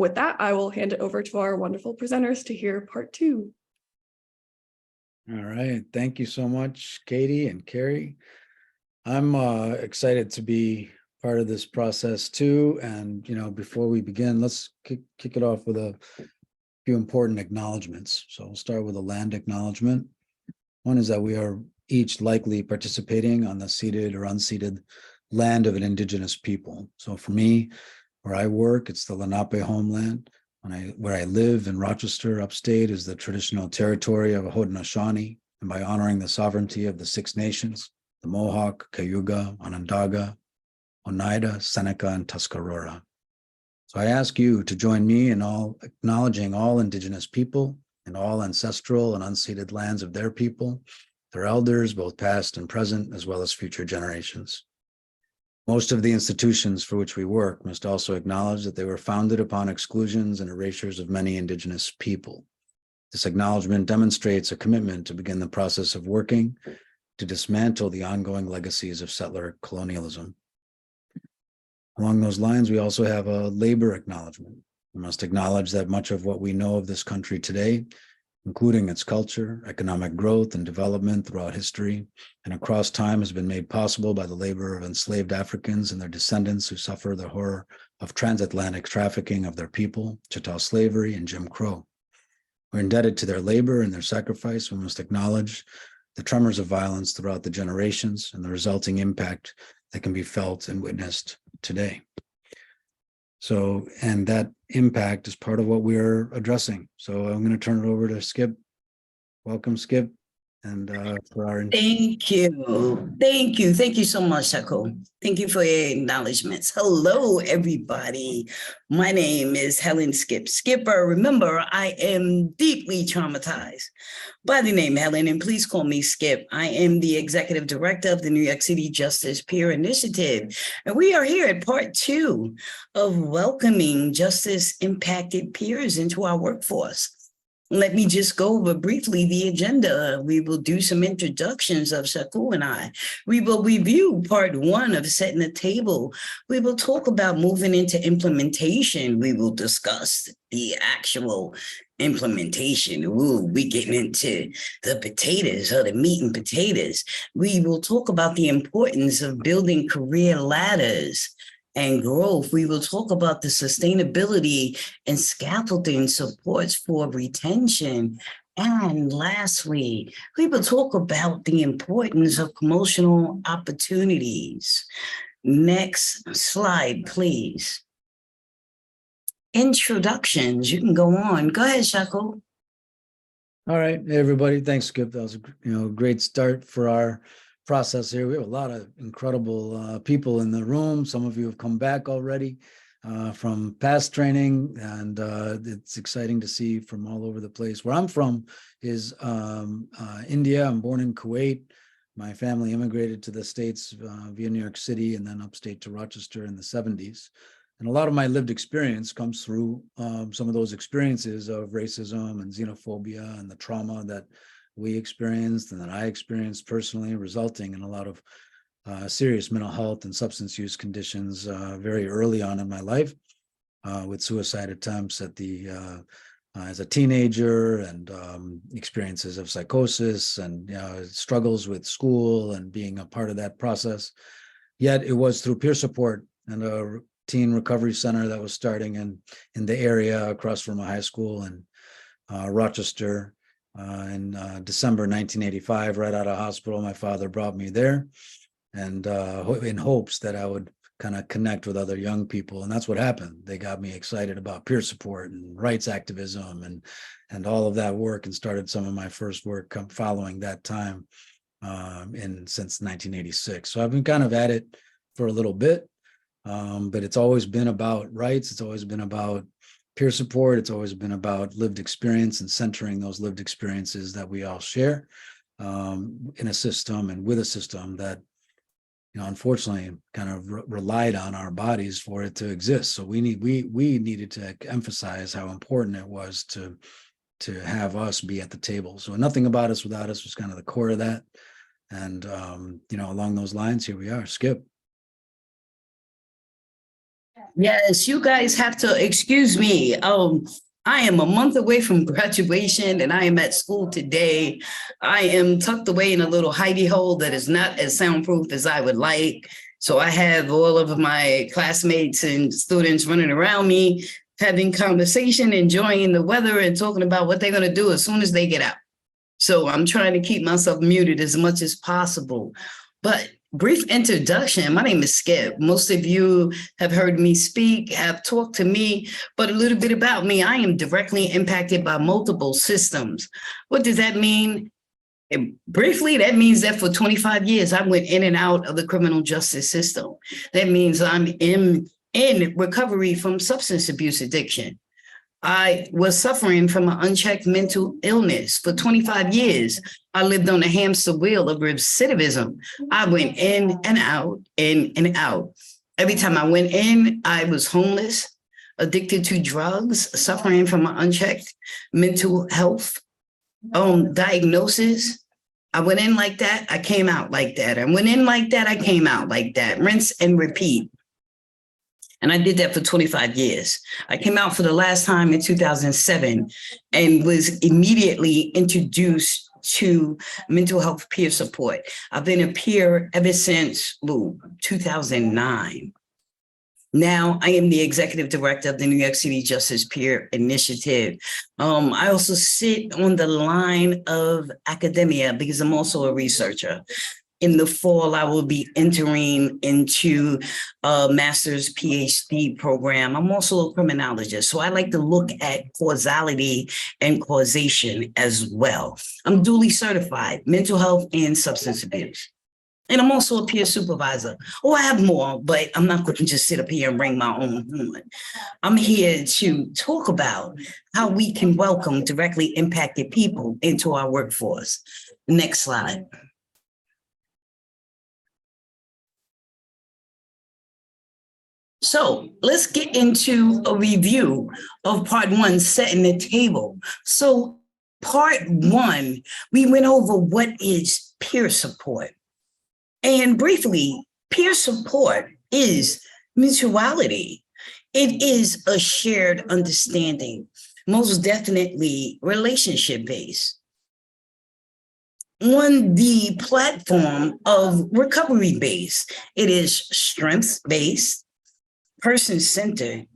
With that, I will hand it over to our wonderful presenters to hear part 2. All right. Thank you so much, Katie and Carrie. I'm excited to be part of this process too. And, before we begin, let's kick it off with a few important acknowledgements. So we'll start with a land acknowledgement. One is that we are each likely participating on the ceded or unceded land of an indigenous people. So for me, where I work, it's the Lenape homeland. Where I live in Rochester, upstate, is the traditional territory of Haudenosaunee. And by honoring the sovereignty of the 6 nations, the Mohawk, Cayuga, Onondaga, Oneida, Seneca, and Tuscarora. So I ask you to join me in all acknowledging all indigenous people and all ancestral and unceded lands of their people, their elders, both past and present, as well as future generations. Most of the institutions for which we work must also acknowledge that they were founded upon exclusions and erasures of many indigenous people. This acknowledgement demonstrates a commitment to begin the process of working to dismantle the ongoing legacies of settler colonialism. Along those lines, we also have a labor acknowledgement. We must acknowledge that much of what we know of this country today, including its culture, economic growth, and development throughout history and across time, has been made possible by the labor of enslaved Africans and their descendants who suffer the horror of transatlantic trafficking of their people, chattel slavery, and Jim Crow. We're indebted to their labor and their sacrifice. We must acknowledge the tremors of violence throughout the generations and the resulting impact that can be felt and witnessed today. So, and that impact is part of what we're addressing. So I'm going to turn it over to Skip. Welcome, Skip. And for our Thank you. Thank you so much, Shako. Thank you for your acknowledgments. Hello, everybody. My name is Helen Skipper. Remember, I am deeply traumatized by the name Helen, and please call me Skip. I am the executive director of the New York City Justice Peer Initiative, and we are here at part 2 of welcoming justice-impacted peers into our workforce. Let me just go over briefly the agenda. We will do some introductions of Shaku and I. We will review part 1 of setting the table. We will talk about moving into implementation. We will discuss the actual implementation. Ooh, we getting into the potatoes or the meat and potatoes. We will talk about the importance of building career ladders and growth. We will talk about the sustainability and scaffolding supports for retention. And lastly, we will talk about the importance of promotional opportunities. Next slide, please. Introductions, you can go on. Go ahead, Shako. All right, hey everybody. Thanks, Skip. That was a great start for our process here. We have a lot of incredible people in the room. Some of you have come back already from past training, and it's exciting to see from all over the place. Where I'm from is India. I'm born in Kuwait. My family immigrated to the States via New York City and then upstate to Rochester in the 70s. And a lot of my lived experience comes through some of those experiences of racism and xenophobia and the trauma that we experienced and that I experienced personally, resulting in a lot of serious mental health and substance use conditions very early on in my life, with suicide attempts at as a teenager, and experiences of psychosis and struggles with school and being a part of that process. Yet it was through peer support and a teen recovery center that was starting in the area across from a high school in Rochester. In December 1985, right out of hospital, my father brought me there, and in hopes that I would kind of connect with other young people. And that's what happened. They got me excited about peer support and rights activism and all of that work, and started some of my first work following that time since 1986. So I've been kind of at it for a little bit, but it's always been about rights. It's always been about peer support. It's always been about lived experience and centering those lived experiences that we all share in a system and with a system that, unfortunately kind of relied on our bodies for it to exist. So we needed to emphasize how important it was to have us be at the table. So nothing about us without us was kind of the core of that. And, along those lines, here we are. Skip. Yes, you guys have to excuse me. I am a month away from graduation and I am at school today. I am tucked away in a little hidey hole that is not as soundproof as I would like. So I have all of my classmates and students running around me, having conversation, enjoying the weather and talking about what they're going to do as soon as they get out. So I'm trying to keep myself muted as much as possible. But brief introduction. My name is Skip. Most of you have heard me speak, have talked to me, but a little bit about me. I am directly impacted by multiple systems. What does that mean? Briefly, that means that for 25 years, I went in and out of the criminal justice system. That means I'm in recovery from substance abuse addiction. I was suffering from an unchecked mental illness. For 25 years, I lived on the hamster wheel of recidivism. I went in and out, in and out. Every time I went in, I was homeless, addicted to drugs, suffering from an unchecked mental health diagnosis. I went in like that, I came out like that. I went in like that, I came out like that. Rinse and repeat. And I did that for 25 years. I came out for the last time in 2007 and was immediately introduced to mental health peer support. I've been a peer ever since 2009. Now I am the executive director of the New York City Justice Peer Initiative. I also sit on the line of academia because I'm also a researcher. In the fall, I will be entering into a master's PhD program. I'm also a criminologist, so I like to look at causality and causation as well. I'm duly certified, mental health and substance abuse. And I'm also a peer supervisor. Oh, I have more, but I'm not going to just sit up here and bring my own horn. I'm here to talk about how we can welcome directly impacted people into our workforce. Next slide. So let's get into a review of part one, setting the table. So part one, we went over what is peer support. And briefly, peer support is mutuality. It is a shared understanding, most definitely relationship-based. On the platform of recovery-based, it is strengths-based, person-centered,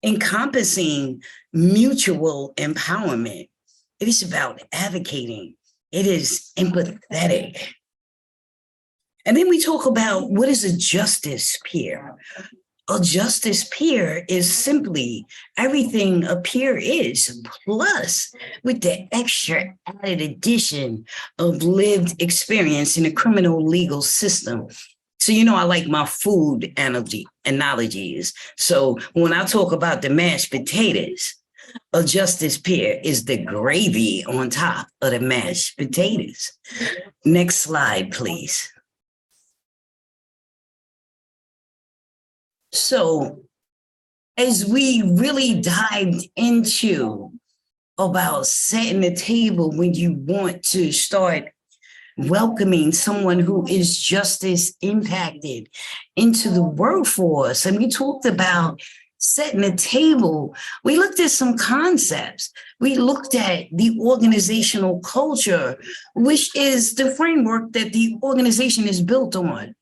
encompassing mutual empowerment. It is about advocating. It is empathetic. And then we talk about what is a justice peer. A justice peer is simply everything a peer is, plus with the extra added addition of lived experience in the criminal legal system. So, you know, I like my food analogies. So when I talk about the mashed potatoes, a justice peer is the gravy on top of the mashed potatoes. Next slide, please. So as we really dived into about setting the table when you want to start welcoming someone who is justice impacted into the workforce. And we talked about setting the table. We looked at some concepts. We looked at the organizational culture, which is the framework that the organization is built on.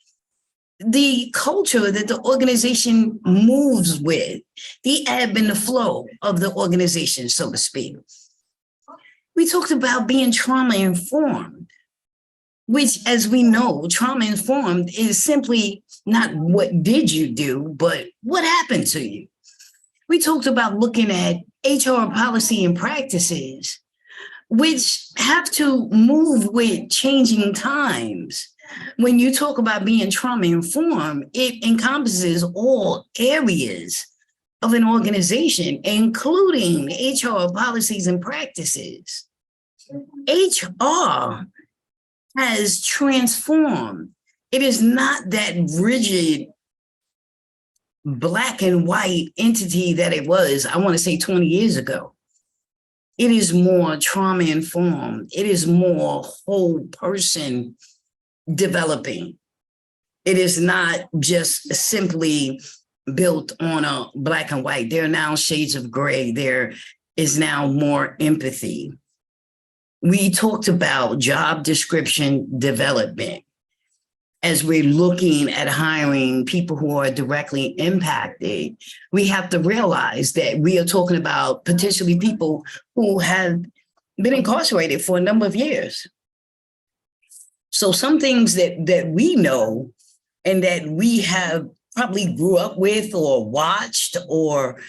The culture that the organization moves with, the ebb and the flow of the organization, so to speak. We talked about being trauma-informed, which, as we know, trauma-informed is simply not what did you do, but what happened to you. We talked about looking at HR policy and practices, which have to move with changing times. When you talk about being trauma-informed, it encompasses all areas of an organization, including HR policies and practices. HR has transformed. It is not that rigid black and white entity that it was, I want to say 20 years ago. It is more trauma-informed. It is more whole person developing. It is not just simply built on a black and white. There are now shades of gray. There is now more empathy. We talked about job description development. As we're looking at hiring people who are directly impacted, we have to realize that we are talking about potentially people who have been incarcerated for a number of years. So some things that we know and that we have probably grew up with or watched or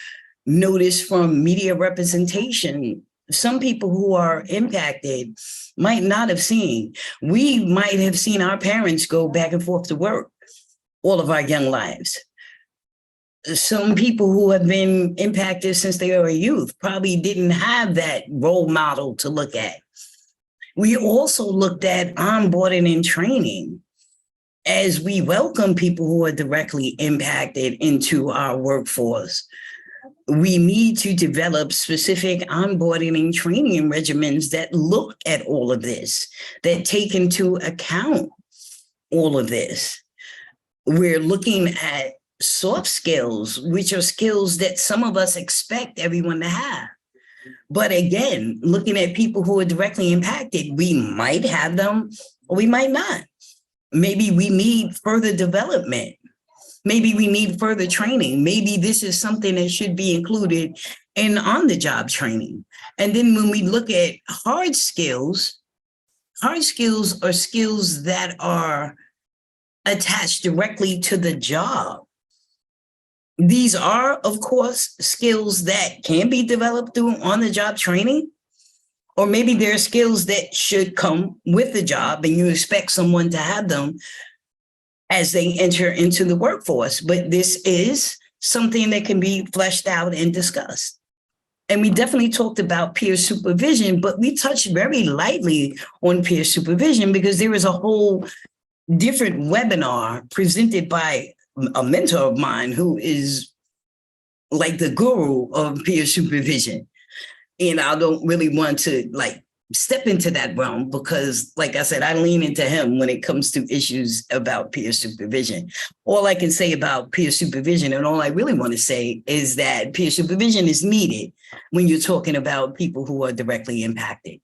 noticed from media representation, some people who are impacted might not have seen. We might have seen our parents go back and forth to work all of our young lives. Some people who have been impacted since they were a youth probably didn't have that role model to look at. We also looked at onboarding and training. As we welcome people who are directly impacted into our workforce, we need to develop specific onboarding and training regimens that look at all of this, that take into account all of this. We're looking at soft skills, which are skills that some of us expect everyone to have. But again, looking at people who are directly impacted, we might have them or we might not. Maybe we need further development. Maybe we need further training. Maybe this is something that should be included in on-the-job training. And then when we look at hard skills are skills that are attached directly to the job. These are, of course, skills that can be developed through on-the-job training, or maybe there are skills that should come with the job and you expect someone to have them as they enter into the workforce. But this is something that can be fleshed out and discussed. And we definitely talked about peer supervision, but we touched very lightly on peer supervision because there was a whole different webinar presented by a mentor of mine who is like the guru of peer supervision. And I don't really want to step into that realm because, like I said, I lean into him when it comes to issues about peer supervision. All I can say about peer supervision, and all I really want to say, is that peer supervision is needed when you're talking about people who are directly impacted.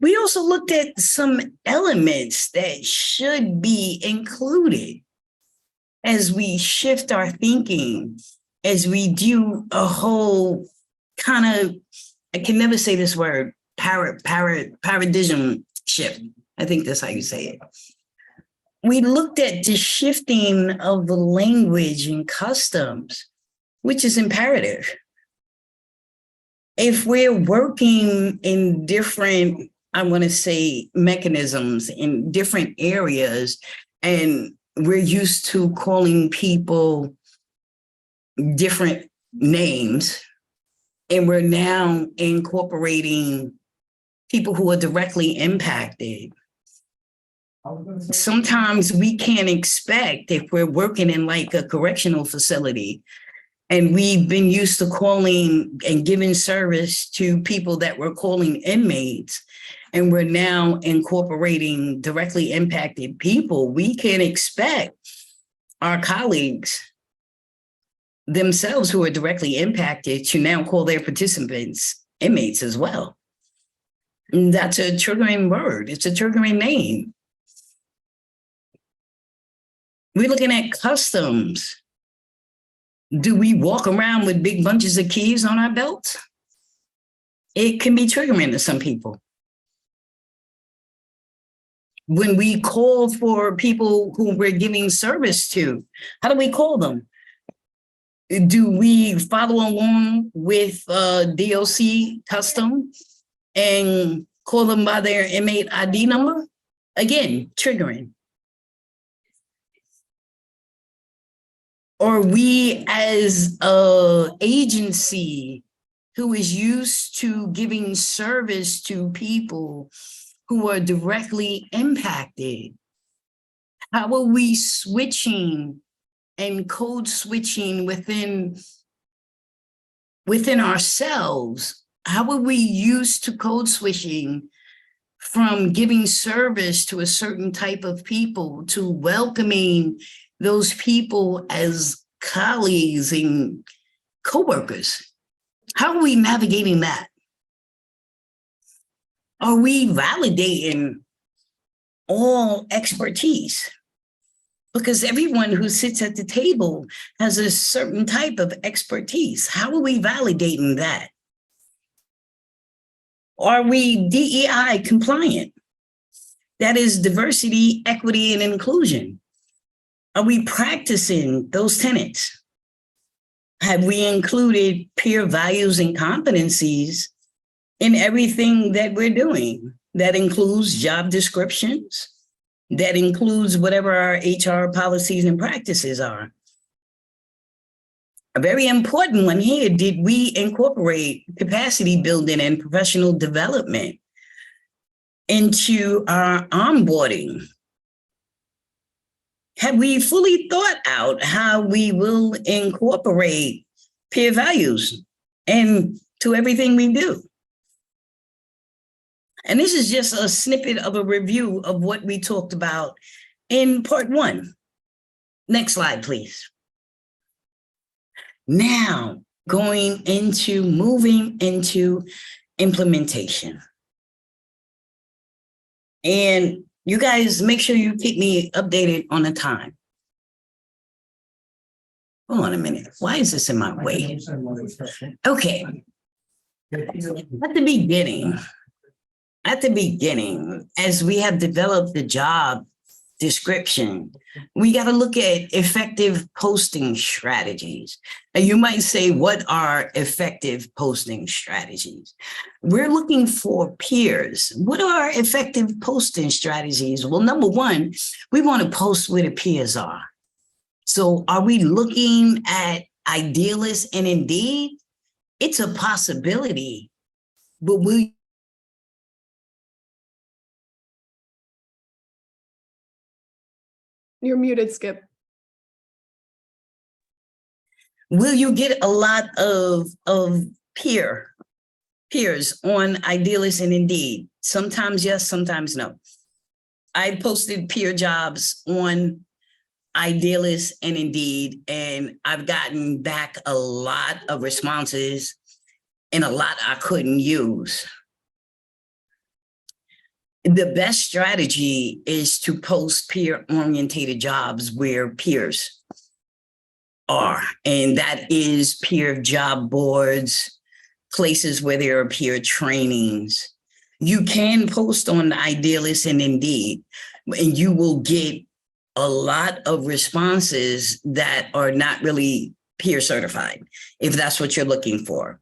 We also looked at some elements that should be included as we shift our thinking, as we do a whole kind of, I can never say this word, paradigm shift. I think that's how you say it. We looked at the shifting of the language and customs, which is imperative. If we're working in different, I want to say, mechanisms in different areas, and we're used to calling people different names, and we're now incorporating people who are directly impacted. Sometimes we can't expect, if we're working in like a correctional facility, and we've been used to calling and giving service to people that we're calling inmates, and we're now incorporating directly impacted people, we can expect our colleagues themselves who are directly impacted to now call their participants inmates as well. And that's a triggering word. It's a triggering name. We're looking at customs. Do we walk around with big bunches of keys on our belts? It can be triggering to some people. When we call for people who we're giving service to, how do we call them? Do we follow along with DOC custom and call them by their inmate ID number? Again, triggering. Or we as an agency who is used to giving service to people who are directly impacted, how are we switching and code switching within ourselves? How are we used to code switching from giving service to a certain type of people to welcoming those people as colleagues and coworkers? How are we navigating that? Are we validating all expertise? Because everyone who sits at the table has a certain type of expertise. How are we validating that? Are we DEI compliant? That is diversity, equity, and inclusion. Are we practicing those tenets? Have we included peer values and competencies in everything that we're doing? That includes job descriptions. That includes whatever our HR policies and practices are. A very important one here, did we incorporate capacity building and professional development into our onboarding? Have we fully thought out how we will incorporate peer values into everything we do? And this is just a snippet of a review of what we talked about in part 1. Next slide, please. Now, moving into implementation. And you guys make sure you keep me updated on the time. Hold on a minute. Why is this in my way? Okay. At the beginning, as we have developed the job description, we got to look at effective posting strategies. And you might say, what are effective posting strategies? We're looking for peers. What are effective posting strategies? Well, number one, we want to post where the peers are. So are we looking at Idealists and Indeed? It's a possibility, but You're muted, Skip. will you get a lot of peers on Idealists and Indeed? Sometimes yes, sometimes no. I posted peer jobs on Idealists and Indeed, and I've gotten back a lot of responses and a lot I couldn't use. The best strategy is to post peer-orientated jobs where peers are, and that is peer job boards, places where there are peer trainings. You can post on Idealists and Indeed, and you will get a lot of responses that are not really peer certified, if that's what you're looking for.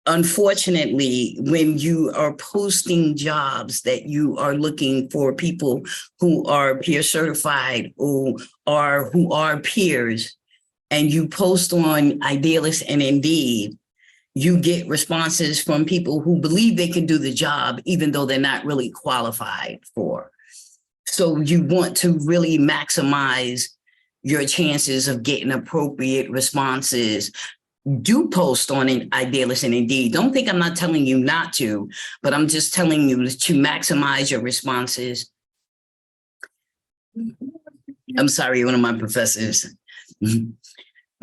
Unfortunately, when you are posting jobs that you are looking for people who are peer certified or who are peers, and you post on Idealists and Indeed, you get responses from people who believe they can do the job, even though they're not really qualified for. So you want to really maximize your chances of getting appropriate responses. Do post on Idealists and Indeed. Don't think I'm not telling you not to, but I'm just telling you to maximize your responses. I'm sorry, one of my professors.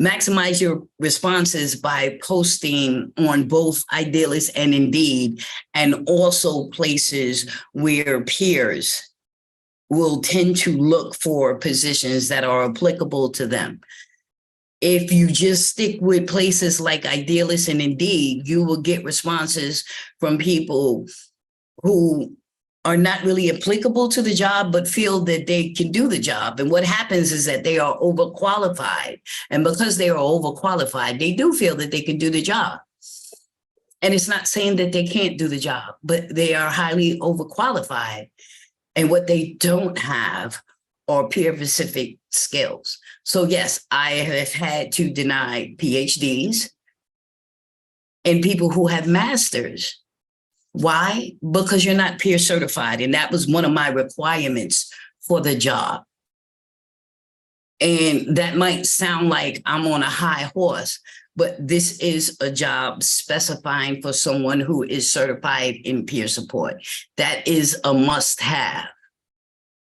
Maximize your responses by posting on both Idealists and Indeed, and also places where peers will tend to look for positions that are applicable to them. If you just stick with places like Idealists and Indeed, you will get responses from people who are not really applicable to the job, but feel that they can do the job. And what happens is that they are overqualified. And because they are overqualified, they do feel that they can do the job. And it's not saying that they can't do the job, but they are highly overqualified. And what they don't have are peer-specific skills. So yes, I have had to deny PhDs and people who have masters. Why? Because you're not peer certified. And that was one of my requirements for the job. And that might sound like I'm on a high horse, but this is a job specifying for someone who is certified in peer support. That is a must-have.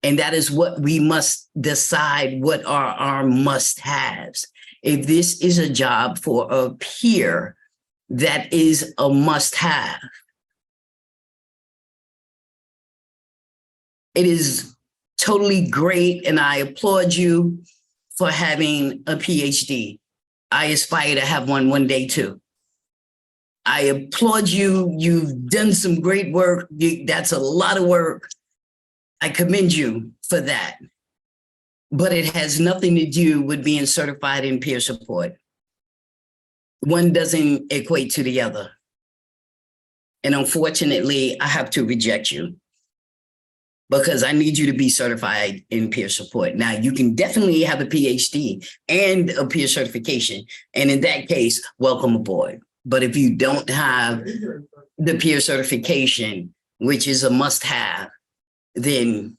And that is what we must decide what are our must-haves. If this is a job for a peer, that is a must-have. It is totally great, and I applaud you for having a PhD. I aspire to have one day too. I applaud you. You've done some great work. That's a lot of work. I commend you for that. But it has nothing to do with being certified in peer support. One doesn't equate to the other. And unfortunately, I have to reject you because I need you to be certified in peer support. Now, you can definitely have a PhD and a peer certification. And in that case, welcome aboard. But if you don't have the peer certification, which is a must-have, then,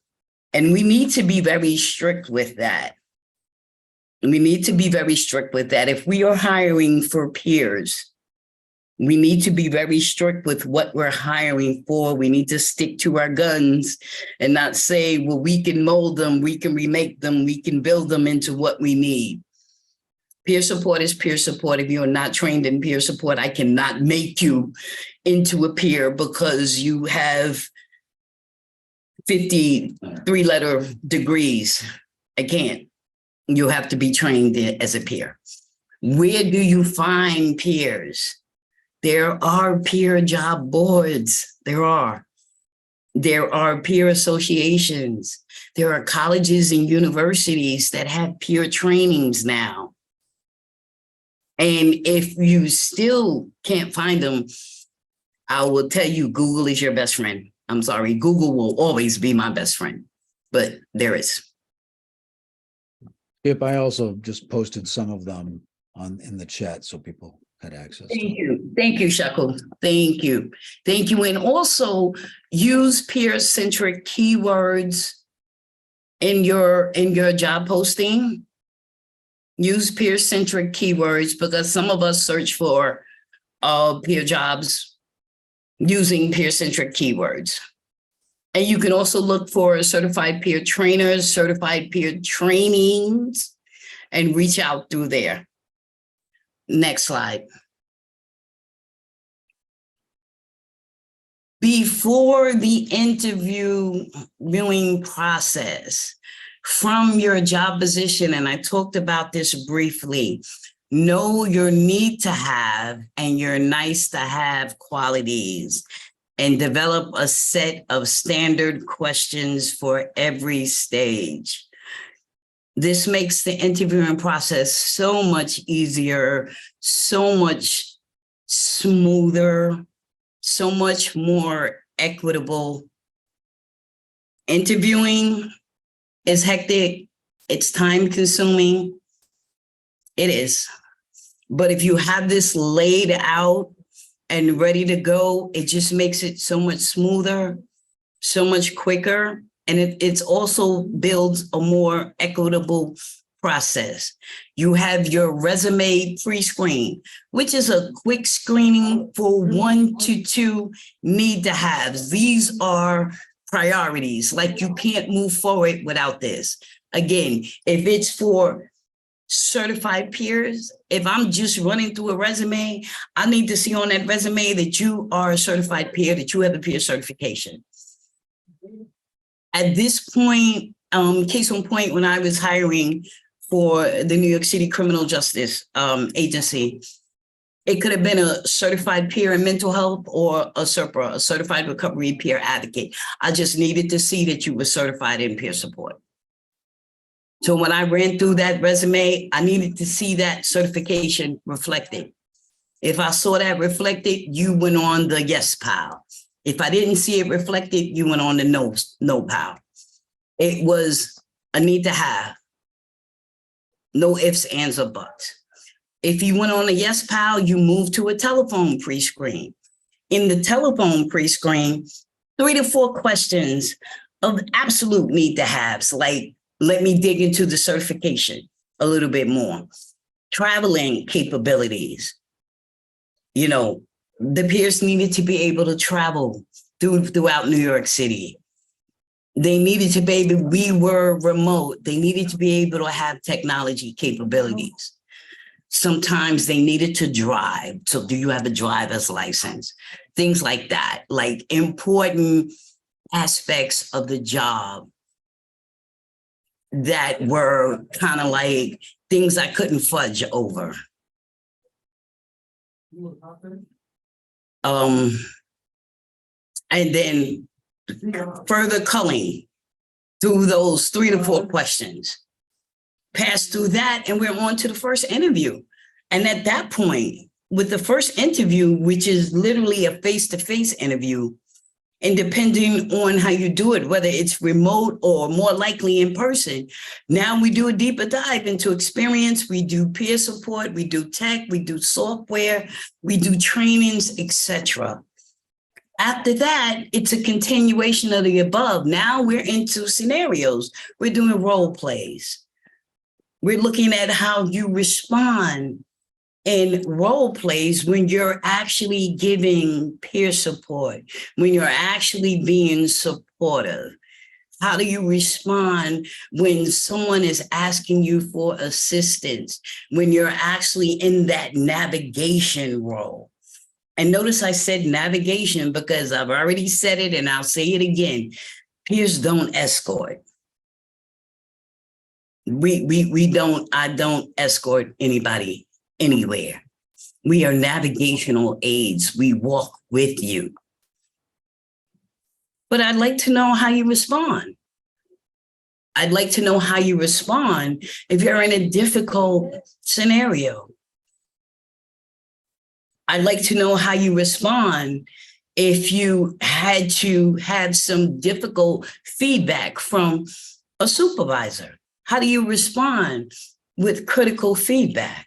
and we need to be very strict with that. We need to be very strict with that. If we are hiring for peers, we need to be very strict with what we're hiring for. We need to stick to our guns and not say, well, we can mold them, we can remake them, we can build them into what we need. Peer support is peer support. If you're not trained in peer support, I cannot make you into a peer because you have 50 three-letter degrees. I can't. You have to be trained as a peer. Where do you find peers? There are peer job boards. There are peer associations. There are colleges and universities that have peer trainings now. And if you still can't find them, I will tell you, Google is your best friend. I'm sorry, Google will always be my best friend, but there is. Yep, I also just posted some of them in the chat so people had access to them. Thank you, Shaku. Thank you. And also use peer-centric keywords in your job posting. Use peer-centric keywords because some of us search for peer jobs using peer-centric keywords. And you can also look for certified peer trainers, certified peer trainings, and reach out through there. Next slide. Before the interviewing process, from your job position, and I talked about this briefly, know your need to have and your nice to have qualities and develop a set of standard questions for every stage. This makes the interviewing process so much easier, so much smoother, so much more equitable. Interviewing is hectic, it's time consuming, it is. But if you have this laid out and ready to go, it just makes it so much smoother, so much quicker. And it's also builds a more equitable process. You have your resume pre-screen, which is a quick screening for 1 to 2 need to haves. These are priorities, like you can't move forward without this. Again, if it's for certified peers, if I'm just running through a resume, I need to see on that resume that you are a certified peer, that you have a peer certification. At this point, case in point, when I was hiring for the New York City Criminal Justice Agency, it could have been a certified peer in mental health or a CERPA, a certified recovery peer advocate. I just needed to see that you were certified in peer support. So when I ran through that resume, I needed to see that certification reflected. If I saw that reflected, you went on the yes pile. If I didn't see it reflected, you went on the no pile. It was a need to have. No ifs, ands, or buts. If you went on the yes pile, you moved to a telephone pre-screen. In the telephone pre-screen, 3 to 4 questions of absolute need to haves, like, let me dig into the certification a little bit more. Traveling capabilities. You know, the peers needed to be able to travel throughout New York City. They needed to be able, we were remote. They needed to be able to have technology capabilities. Sometimes they needed to drive. So do you have a driver's license? Things like that, like important aspects of the job that were kind of like things I couldn't fudge over. And then further culling through those 3 to 4 questions. Pass through that, and we're on to the first interview. And at that point, with the first interview, which is literally a face-to-face interview, and depending on how you do it, whether it's remote or more likely in person, now we do a deeper dive into experience. We do peer support, we do tech, we do software, we do trainings, etc. After that, it's a continuation of the above. Now we're into scenarios. We're doing role plays. We're looking at how you respond in role plays when you're actually giving peer support, when you're actually being supportive. How do you respond when someone is asking you for assistance, when you're actually in that navigation role? And notice I said navigation because I've already said it and I'll say it again. Peers don't escort. I don't escort anybody anywhere. We are navigational aids. We walk with you. But I'd like to know how you respond. I'd like to know how you respond if you're in a difficult scenario. I'd like to know how you respond if you had to have some difficult feedback from a supervisor. How do you respond with critical feedback?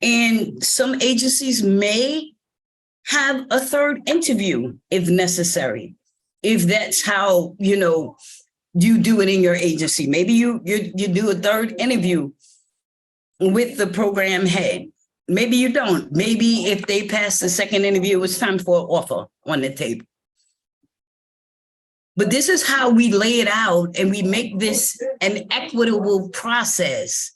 And some agencies may have a third interview if necessary, if that's how, you do it in your agency. Maybe you do a third interview with the program head. Maybe you don't. Maybe if they pass the second interview, it's time for an offer on the table. But this is how we lay it out, and we make this an equitable process.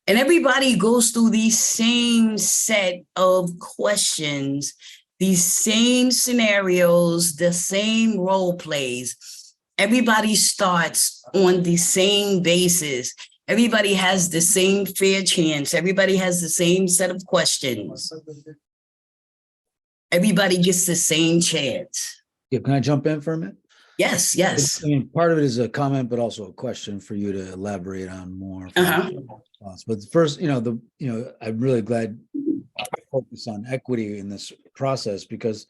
And everybody goes through these same set of questions, these same scenarios, the same role plays. Everybody starts on the same basis. Everybody has the same fair chance. Everybody has the same set of questions. Everybody gets the same chance. Yeah, can I jump in for a minute? Yes. I mean, part of it is a comment, but also a question for you to elaborate on more. But first, I'm really glad you focus on equity in this process, because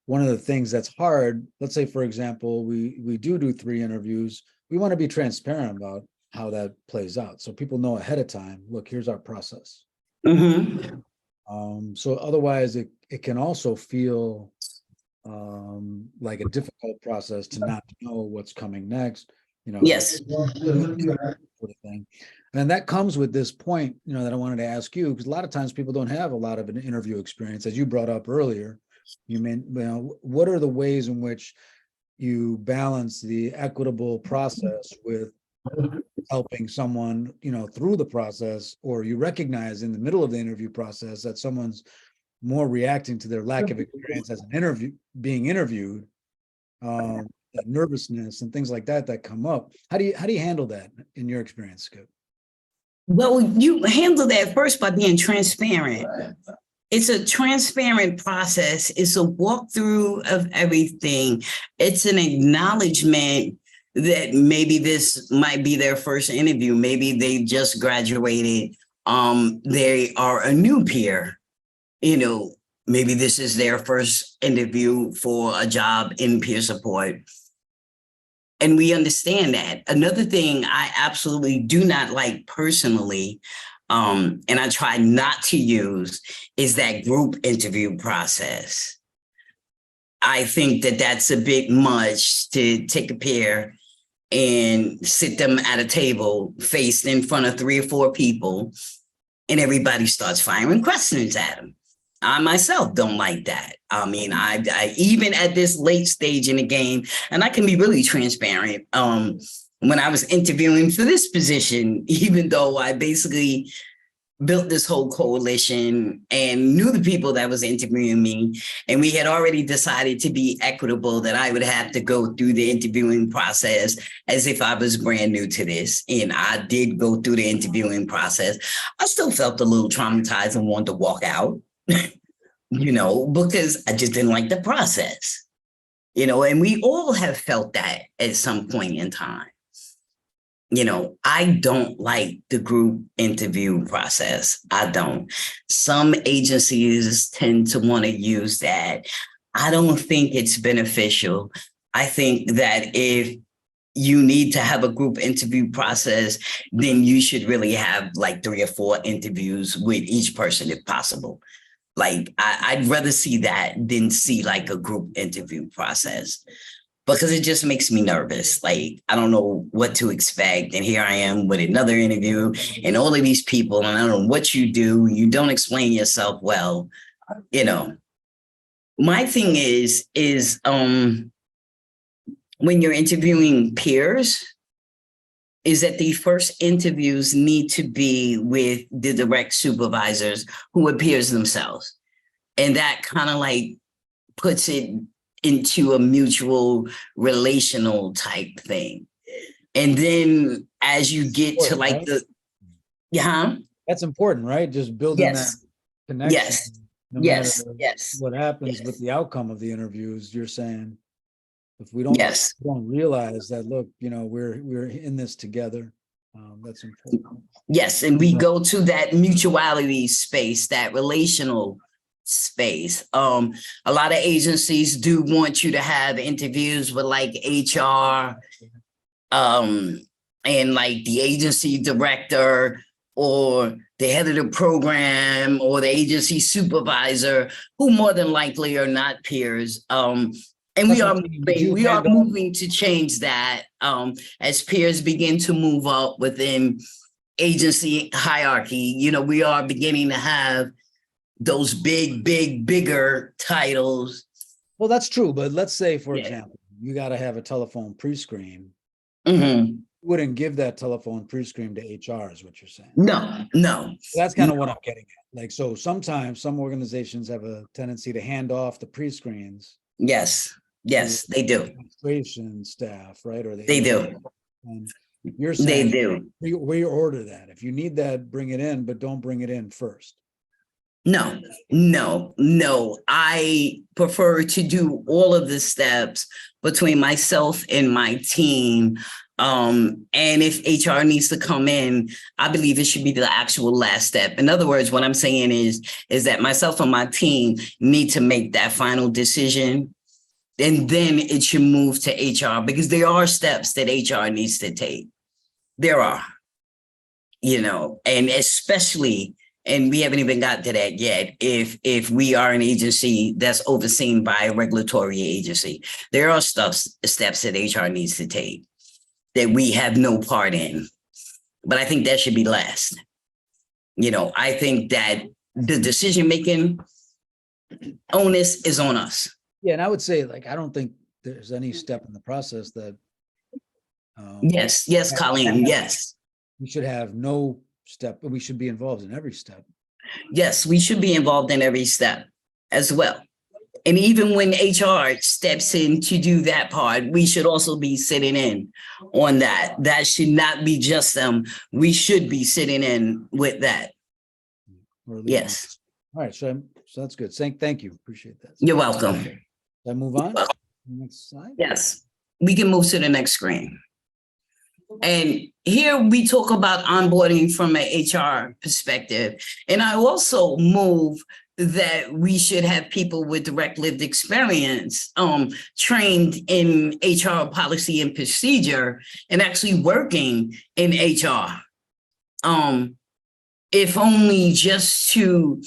one of the things that's hard, let's say, for example, we do 3 interviews. We want to be transparent about how that plays out, so people know ahead of time, look, here's our process. So otherwise it can also feel like a difficult process to not know what's coming next, Yes. sort of thing. And that comes with this point, that I wanted to ask you, because a lot of times people don't have a lot of an interview experience, as you brought up earlier. What are the ways in which you balance the equitable process with helping someone, through the process, or you recognize in the middle of the interview process that someone's more reacting to their lack of experience as being interviewed, that nervousness and things like that come up. How do you handle that in your experience, Skip? Well, you handle that first by being transparent. It's a transparent process. It's a walkthrough of everything. It's an acknowledgement that maybe this might be their first interview. Maybe they just graduated. They are a new peer. Maybe this is their first interview for a job in peer support. And we understand that. Another thing I absolutely do not like personally, and I try not to use, is that group interview process. I think that that's a bit much to take a peer and sit them at a table faced in front of 3 or 4 people, and everybody starts firing questions at them. I myself don't like that. I mean, I even at this late stage in the game, and I can be really transparent. When I was interviewing for this position, even though I basically built this whole coalition and knew the people that was interviewing me, and we had already decided to be equitable, that I would have to go through the interviewing process as if I was brand new to this. And I did go through the interviewing process. I still felt a little traumatized and wanted to walk out. Because I just didn't like the process, and we all have felt that at some point in time. I don't like the group interview process. I don't. Some agencies tend to want to use that. I don't think it's beneficial. I think that if you need to have a group interview process, then you should really have like 3 or 4 interviews with each person if possible. Like, I'd rather see that than see like a group interview process, because it just makes me nervous. Like, I don't know what to expect. And here I am with another interview and all of these people, and I don't know what you do. You don't explain yourself well. My thing is when you're interviewing peers, is that the first interviews need to be with the direct supervisors who are peers themselves. And that kind of like puts it into a mutual relational type thing. And then as you get to like That's important, right? Just building that connection. Yes. No matter what happens with the outcome of the interviews, you're saying, if we don't realize that, look, we're in this together, that's important. Yes, and we go to that mutuality space, that relational space. A lot of agencies do want you to have interviews with like HR, and like the agency director or the head of the program or the agency supervisor, who more than likely are not peers. And we are moving to change that as peers begin to move up within agency hierarchy. We are beginning to have those bigger titles. Well, that's true. But let's say, for example, you got to have a telephone pre-screen. Mm-hmm. You wouldn't give that telephone pre-screen to HR, is what you're saying. No. That's kind of what I'm getting at. Like, so sometimes some organizations have a tendency to hand off the pre-screens. Yes, they do. Administration staff, right? Or they do. And you're saying they do. We order that. If you need that, bring it in, but don't bring it in first. No. I prefer to do all of the steps between myself and my team. And if HR needs to come in, I believe it should be the actual last step. In other words, what I'm saying is that myself and my team need to make that final decision. And then it should move to HR, because there are steps that HR needs to take. There are, and especially, and we haven't even got to that yet, if we are an agency that's overseen by a regulatory agency, there are steps that HR needs to take that we have no part in. But I think that should be last. I think that the decision-making onus is on us. Yeah, and I would say, like, I don't think there's any step in the process that. Yes, Colleen, yes. We should have no step, but we should be involved in every step. Yes, we should be involved in every step as well. And even when HR steps in to do that part, we should also be sitting in on that. That should not be just them. We should be sitting in with that. Yes. All right, so that's good. Thank you. Appreciate that. You're welcome. Can I move on? Next slide. Yes, we can move to the next screen. And here we talk about onboarding from an HR perspective. And I also move that we should have people with direct lived experience trained in HR policy and procedure and actually working in HR. If only just to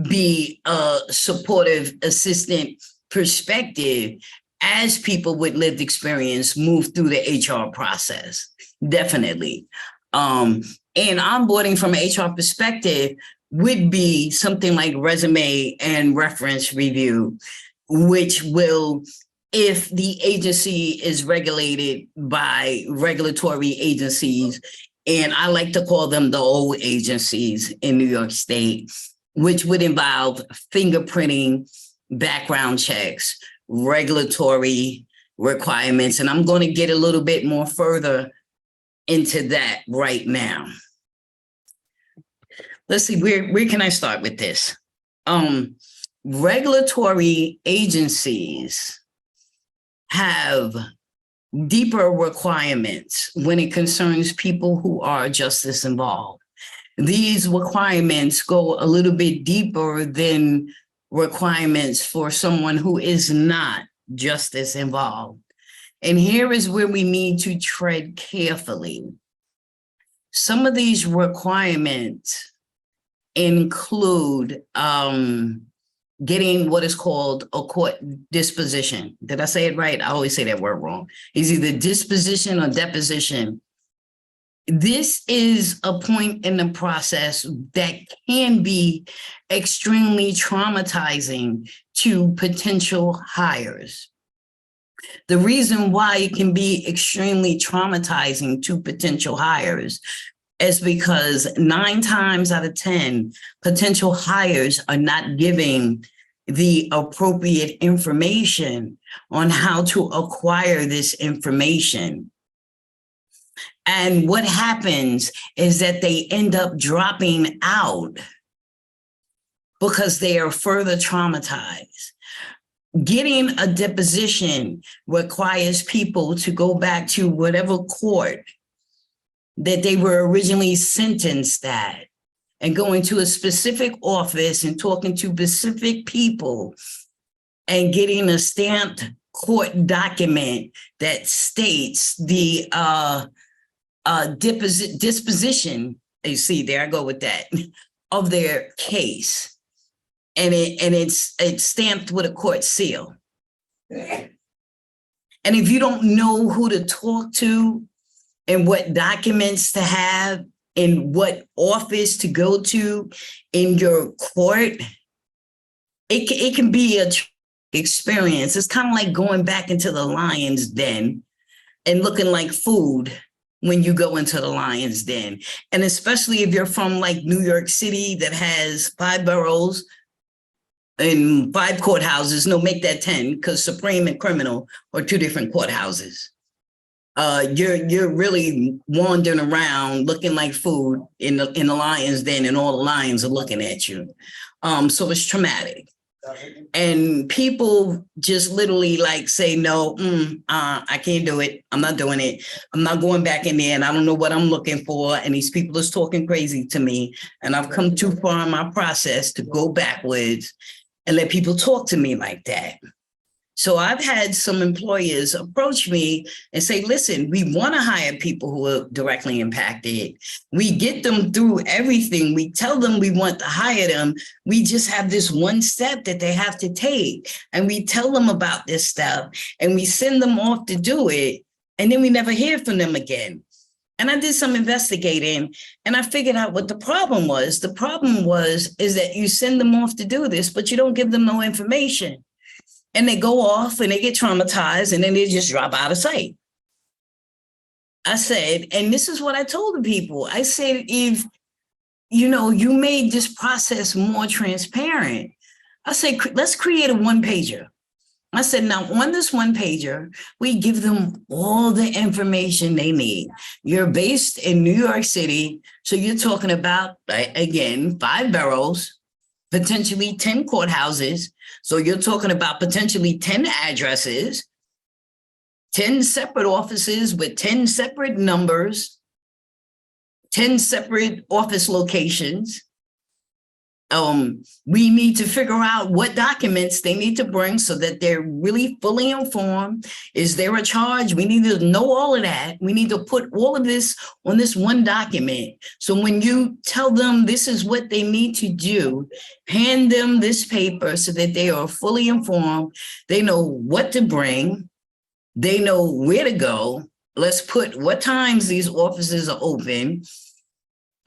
be a supportive assistant perspective as people with lived experience move through the HR process. Definitely. And onboarding from an HR perspective, would be something like resume and reference review, which will, if the agency is regulated by regulatory agencies, and I like to call them the old agencies in New York State, which would involve fingerprinting, background checks, regulatory requirements. And I'm going to get a little bit more further into that right now. Let's see, where can I start with this? Regulatory agencies have deeper requirements when it concerns people who are justice involved. These requirements go a little bit deeper than requirements for someone who is not justice involved. And here is where we need to tread carefully. Some of these requirements include getting what is called a court disposition. Did I say it right? I always say that word wrong. It's either disposition or deposition. This is a point in the process that can be extremely traumatizing to potential hires. The reason why it can be extremely traumatizing to potential hires is because 9 times out of 10, potential hires are not giving the appropriate information on how to acquire this information. And what happens is that they end up dropping out because they are further traumatized. Getting a deposition requires people to go back to whatever court that they were originally sentenced at and going to a specific office and talking to specific people and getting a stamped court document that states the disposition, you see, there I go with that, of their case. And it's stamped with a court seal. And if you don't know who to talk to and what documents to have and what office to go to in your court, it can be a experience. It's kind of like going back into the lion's den and looking like food when you go into the lion's den. And especially if you're from like New York City that has 5 boroughs and 5 courthouses, no, make that 10, because Supreme and criminal are 2 different courthouses. You're really wandering around looking like food in the lion's den, and all the lions are looking at you. So it's traumatic. And people just literally like say, no, I can't do it. I'm not doing it. I'm not going back in there, and I don't know what I'm looking for. And these people is talking crazy to me. And I've come too far in my process to go backwards and let people talk to me like that. So I've had some employers approach me and say, listen, we want to hire people who are directly impacted. We get them through everything. We tell them we want to hire them. We just have this one step that they have to take. And we tell them about this stuff and we send them off to do it. And then we never hear from them again. And I did some investigating and I figured out what the problem was. The problem is that you send them off to do this, but you don't give them no information. And they go off and they get traumatized and then they just drop out of sight. I said, and this is what I told the people. I said, if, you made this process more transparent, I said, let's create a 1-pager. I said, now on this 1-pager, we give them all the information they need. You're based in New York City. So you're talking about, again, 5 boroughs, potentially 10 courthouses. So you're talking about potentially 10 addresses, 10 separate offices with 10 separate numbers, 10 separate office locations. We need to figure out what documents they need to bring so that they're really fully informed. Is there a charge? We need to know all of that. We need to put all of this on this one document. So when you tell them this is what they need to do, hand them this paper so that they are fully informed. They know what to bring. They know where to go. Let's put what times these offices are open.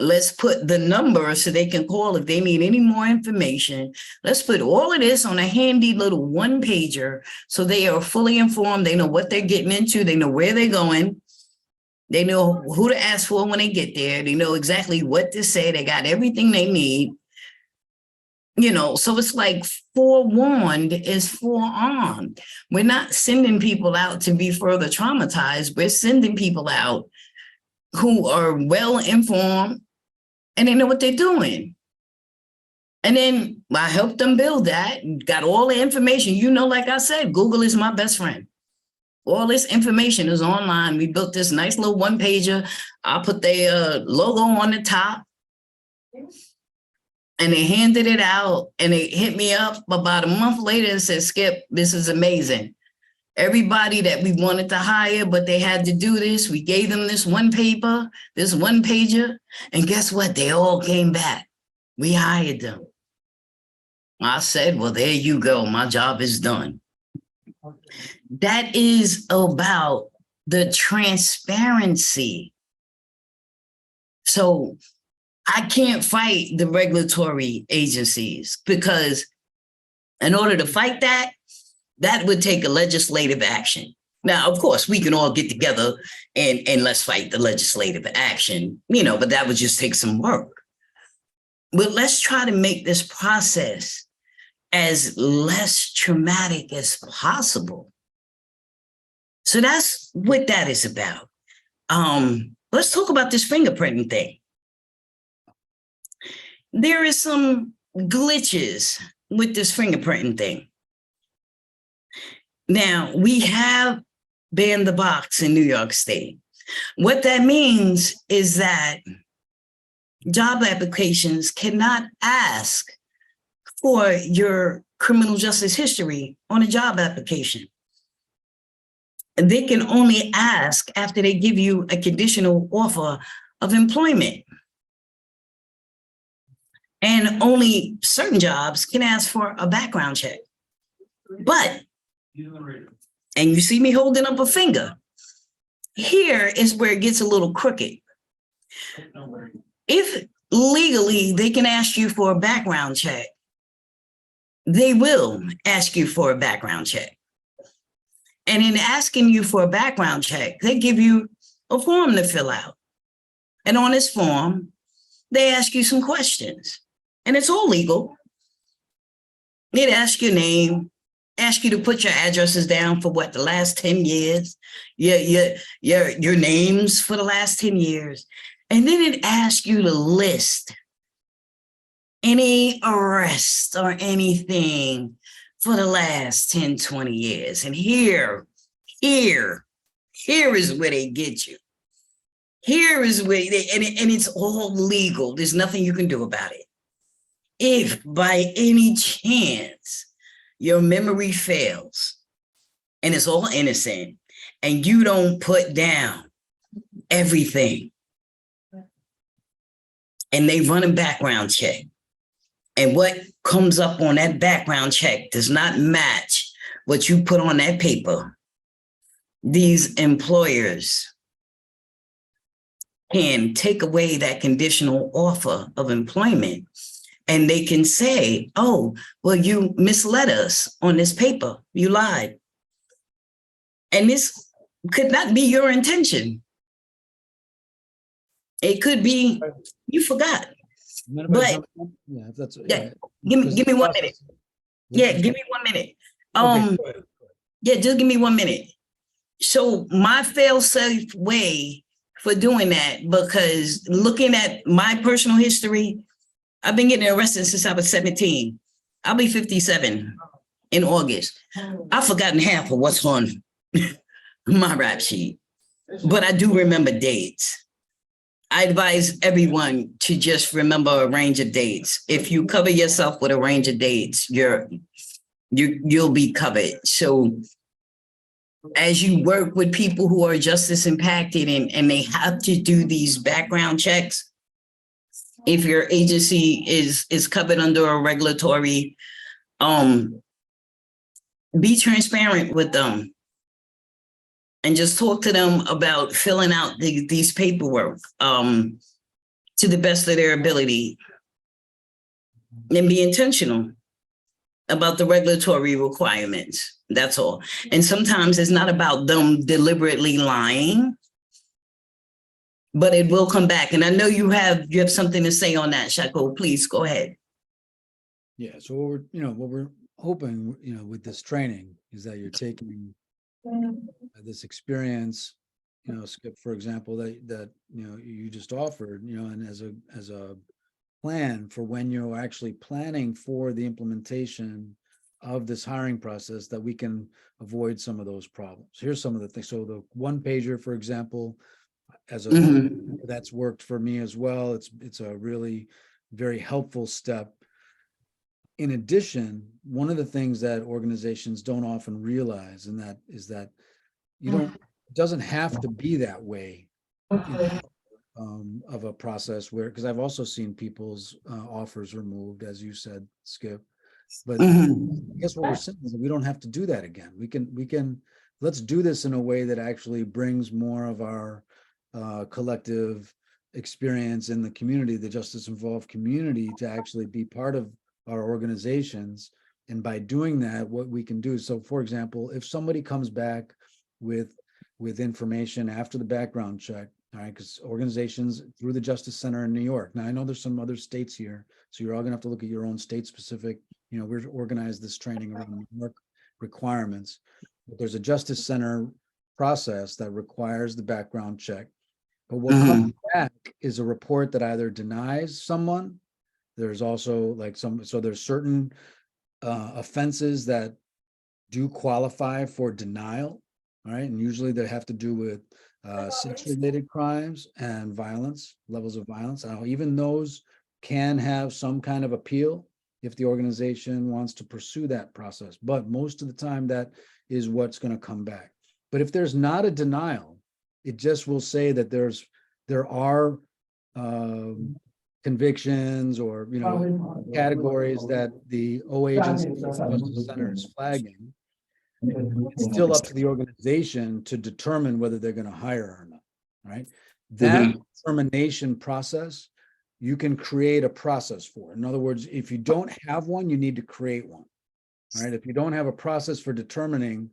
let's put the number so they can call if they need any more information. Let's put all of this on a handy little one pager so they are fully informed. They know what they're getting into. They know where they're going. They know who to ask for when they get there. They know exactly what to say. They got everything they need. You know, so it's like forewarned is forearmed. We're not sending people out to be further traumatized. We're sending people out who are well informed and they know what they're doing. And then I helped them build that, got all the information. You know, like I said, Google is my best friend. All this information is online. We built this nice little one pager. I put their logo on the top. And they handed it out and they hit me up about a month later and said, Skip, this is amazing. Everybody that we wanted to hire, but they had to do this. We gave them this one paper, this one pager. And guess what? They all came back. We hired them. I said, well, there you go. My job is done. That is about the transparency. So I can't fight the regulatory agencies because in order to fight that, that would take a legislative action. Now, of course, we can all get together and let's fight the legislative action, you know, but that would just take some work. But let's try to make this process as less traumatic as possible. So that's what that is about. Let's talk about this fingerprinting thing. There is some glitches with this fingerprinting thing. Now, we have banned the box in New York State. What that means is that job applications cannot ask for your criminal justice history on a job application. They can only ask after they give you a conditional offer of employment. And only certain jobs can ask for a background check. But, and you see me holding up a finger, here is where it gets a little crooked. If legally they can ask you for a background check, they will ask you for a background check. And in asking you for a background check, they give you a form to fill out. And on this form, they ask you some questions. And it's all legal. They'd ask your name, ask you to put your addresses down for what, the last 10 years, your names for the last 10 years. And then it asks you to list any arrests or anything for the last 10, 20 years. And here is where they get you. Here is where and it's all legal. There's nothing you can do about it. If by any chance your memory fails and it's all innocent and you don't put down everything and they run a background check and what comes up on that background check does not match what you put on that paper, these employers can take away that conditional offer of employment. And they can say, oh, well, you misled us on this paper. You lied. And this could not be your intention. It could be you forgot. But give me 1 minute. Yeah, give me 1 minute. Yeah, just give me 1 minute. So my fail-safe way for doing that, because looking at my personal history, I've been getting arrested since I was 17. I'll be 57 in August. I've forgotten half of what's on my rap sheet, but I do remember dates. I advise everyone to just remember a range of dates. If you cover yourself with a range of dates, you'll be covered. So as you work with people who are justice impacted and they have to do these background checks, if your agency is covered under a regulatory, be transparent with them and just talk to them about filling out these paperwork. to the best of their ability and be intentional about the regulatory requirements. That's all. And sometimes it's not about them deliberately lying, but it will come back. And I know you have something to say on that, Shako. Please go ahead. Yeah. So what we're hoping, with this training is that you're taking this experience, Skip, for example, that you just offered, and as a plan for when you're actually planning for the implementation of this hiring process, that we can avoid some of those problems. Here's some of the things. So the one pager, for example, that's worked for me as well. It's a really very helpful step. In addition, one of the things that organizations don't often realize, and that is that it doesn't have to be that way of a process where, because I've also seen people's offers removed, as you said, Skip. But I guess what we're saying is that we don't have to do that again. We can let's do this in a way that actually brings more of our collective experience in the community, the justice involved community, to actually be part of our organizations. And by doing that, what we can do, so for example, if somebody comes back with information after the background check, all right, because organizations through the Justice Center in New York, now I know there's some other states here, so you're all gonna have to look at your own state specific, we're organized this training around New York requirements, but there's a Justice Center process that requires the background check. But what comes back is a report that either denies someone. There's also so there's certain offenses that do qualify for denial, all right? And usually they have to do with sex-related crimes and violence, levels of violence. Now, even those can have some kind of appeal if the organization wants to pursue that process. But most of the time, that is what's going to come back. But if there's not a denial, it just will say that there are convictions or categories that the agency Justice Center is flagging. It's still up to the organization to determine whether they're going to hire or not, right? That determination process, you can create a process for. In other words, if you don't have one, you need to create one, right? If you don't have a process for determining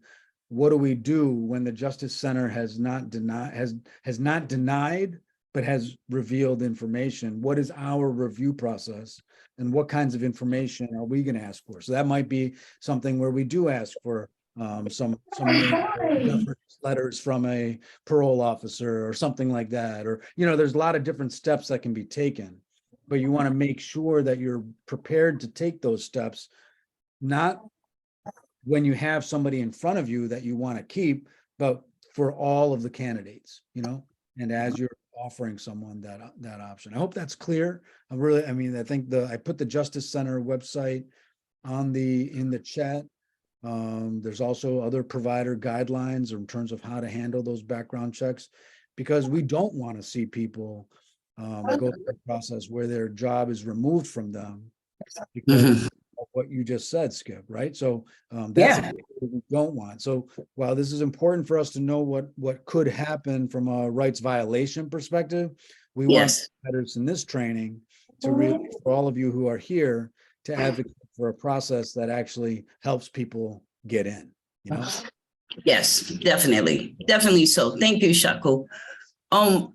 what do we do when the Justice Center has not denied, but has revealed information, what is our review process and what kinds of information are we going to ask for? So that might be something where we do ask for some letters from a parole officer or something like that, or there's a lot of different steps that can be taken, but you want to make sure that you're prepared to take those steps, not when you have somebody in front of you that you want to keep, but for all of the candidates, and as you're offering someone that option. I hope that's clear. I think I put the Justice Center website in the chat. There's also other provider guidelines in terms of how to handle those background checks, because we don't want to see people go through a process where their job is removed from them because of what you just said, Skip, right? So that's what we don't want. So while this is important for us to know what could happen from a rights violation perspective, we want providers in this training to really, for all of you who are here, to advocate for a process that actually helps people get in, Yes, definitely. Definitely so. Thank you, Shako.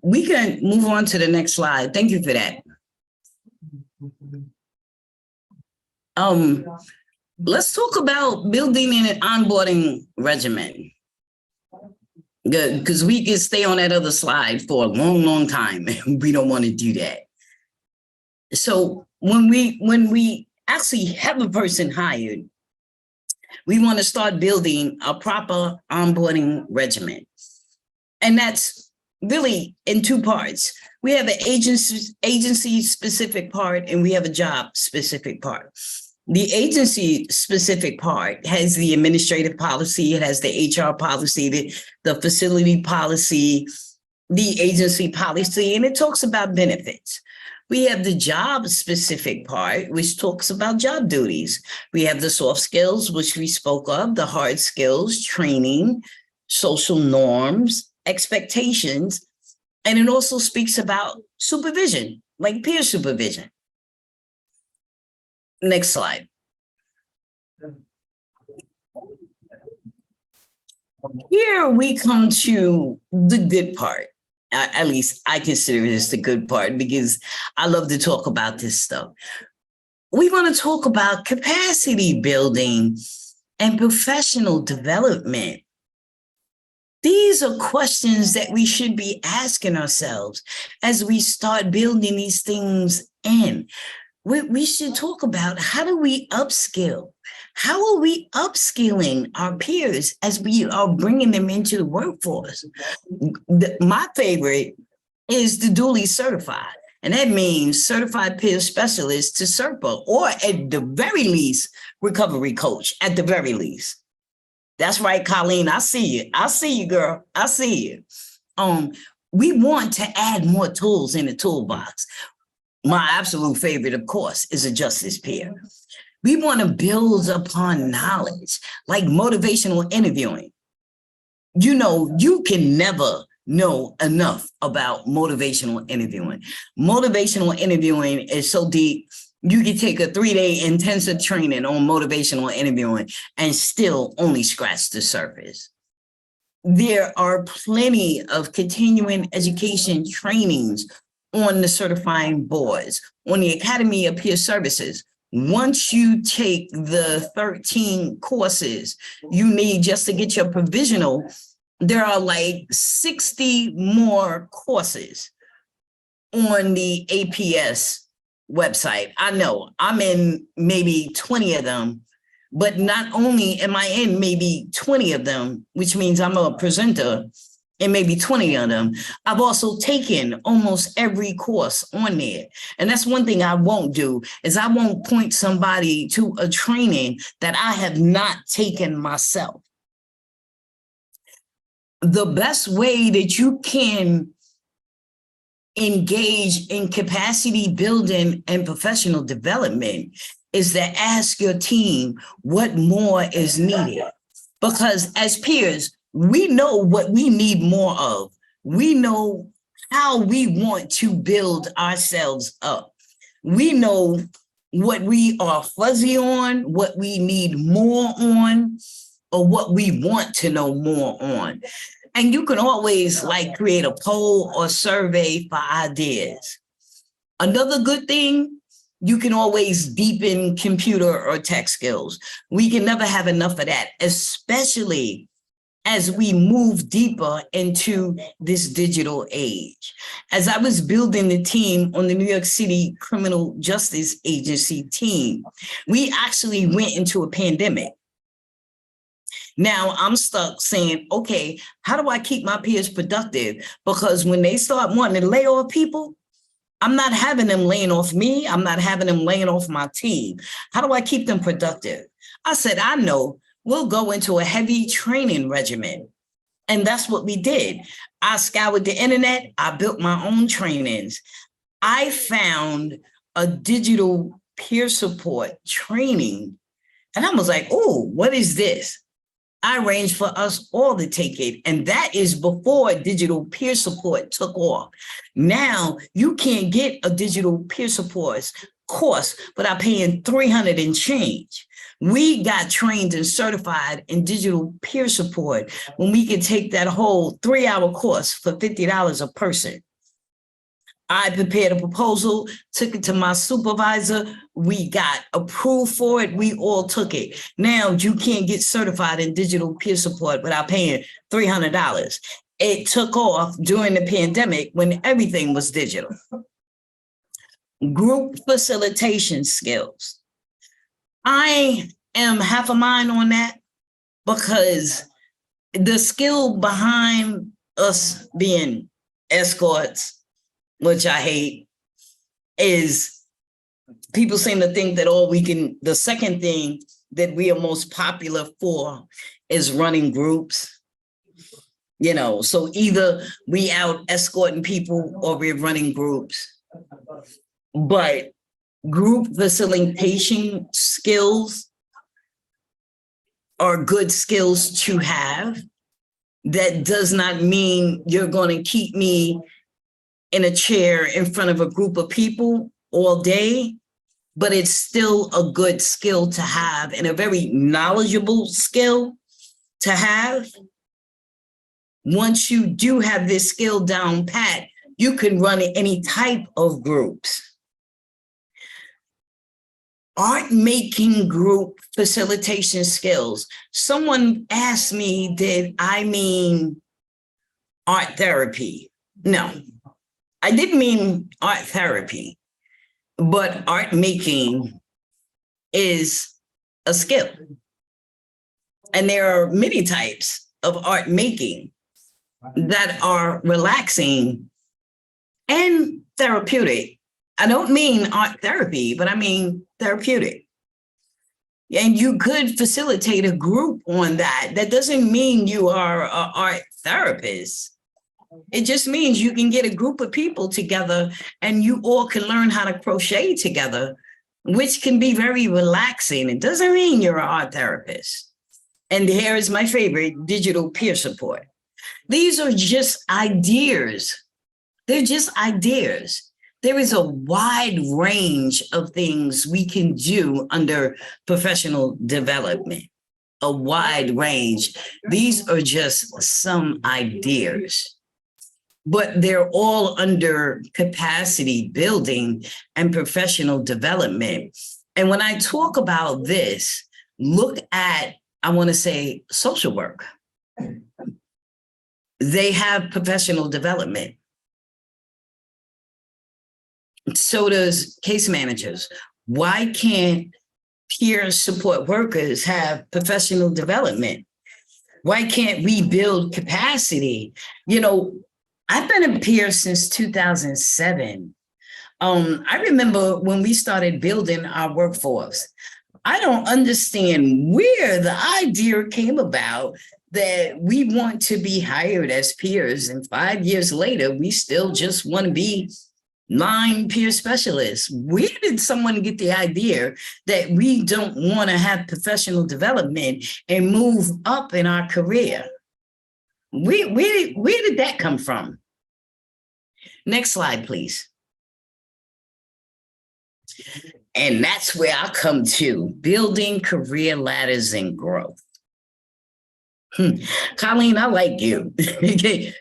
We can move on to the next slide. Thank you for that. Let's talk about building an onboarding regimen. Good, because we can stay on that other slide for a long, long time. We don't want to do that. So when we actually have a person hired, we want to start building a proper onboarding regimen. And that's really in two parts. We have an agency specific part and we have a job specific part. The agency specific part has the administrative policy, it has the HR policy, the facility policy, the agency policy, and it talks about benefits. We have the job specific part, which talks about job duties. We have the soft skills, which we spoke of, the hard skills, training, social norms, expectations, and it also speaks about supervision, like peer supervision. Next slide. Here we come to the good part. At least I consider this the good part because I love to talk about this stuff. We want to talk about capacity building and professional development. These are questions that we should be asking ourselves as we start building these things in. We should talk about, how do we upskill? How are we upskilling our peers as we are bringing them into the workforce? My favorite is the duly certified. And that means certified peer specialist to SERPA, or at the very least, recovery coach, at the very least. That's right, Colleen, I see you. I see you, girl. I see you. We want to add more tools in the toolbox. My absolute favorite, of course, is a justice peer. We want to build upon knowledge, like motivational interviewing. You know, you can never know enough about motivational interviewing. Motivational interviewing is so deep, you can take a 3-day intensive training on motivational interviewing and still only scratch the surface. There are plenty of continuing education trainings on the certifying boards, on the Academy of Peer Services. Once you take the 13 courses you need just to get your provisional, there are like 60 more courses on the APS website. I know I'm in maybe 20 of them, but not only am I in maybe 20 of them, which means I'm a presenter in maybe 20 of them, I've also taken almost every course on there. And that's one thing I won't do, is I won't point somebody to a training that I have not taken myself. The best way that you can engage in capacity building and professional development is to ask your team what more is needed. Because as peers, we know what we need more of. We know how we want to build ourselves up. We know what we are fuzzy on, what we need more on, or what we want to know more on. And you can always like create a poll or survey for ideas. Another good thing, you can always deepen computer or tech skills. We can never have enough of that, especially as we move deeper into this digital age. As I was building the team on the New York City Criminal Justice Agency team, we actually went into a pandemic. Now I'm stuck saying, okay, how do I keep my peers productive? Because when they start wanting to lay off people, I'm not having them laying off me. I'm not having them laying off my team. How do I keep them productive? I said, I know, we'll go into a heavy training regimen. And that's what we did. I scoured the internet. I built my own trainings. I found a digital peer support training. And I was like, oh, what is this? I arranged for us all to take it. And that is before digital peer support took off. Now you can't get a digital peer support course without paying $300 and change. We got trained and certified in digital peer support when we could take that whole 3-hour course for $50 a person. I prepared a proposal, took it to my supervisor. We got approved for it. We all took it. Now you can't get certified in digital peer support without paying $300. It took off during the pandemic when everything was digital. Group facilitation skills. I am half a mind on that because the skill behind us being escorts, which I hate, is people seem to think that all we can, the second thing that we are most popular for is running groups. You know, so either we out escorting people or we're running groups. But group facilitation skills are good skills to have. That does not mean you're going to keep me in a chair in front of a group of people all day, but it's still a good skill to have and a very knowledgeable skill to have. Once you do have this skill down pat, you can run any type of groups. Art making group facilitation skills. Someone asked me, did I mean art therapy? No, I didn't mean art therapy, but art making is a skill. And there are many types of art making that are relaxing and therapeutic. I don't mean art therapy, but I mean therapeutic. And you could facilitate a group on that. That doesn't mean you are an art therapist. It just means you can get a group of people together and you all can learn how to crochet together, which can be very relaxing. It doesn't mean you're an art therapist. And here is my favorite, digital peer support. These are just ideas. They're just ideas. There is a wide range of things we can do under professional development, a wide range. These are just some ideas, but they're all under capacity building and professional development. And when I talk about this, look at, I want to say, social work. They have professional development. So does case managers. Why can't peer support workers have professional development? Why can't we build capacity? You know, I've been a peer since 2007. I remember when we started building our workforce. I don't understand where the idea came about that we want to be hired as peers. And 5 years later, we still just want to be line peer specialists. Where did someone get the idea that we don't want to have professional development and move up in our career? Where did that come from? Next slide, please. And that's where I come to building career ladders and growth. Colleen, I like you.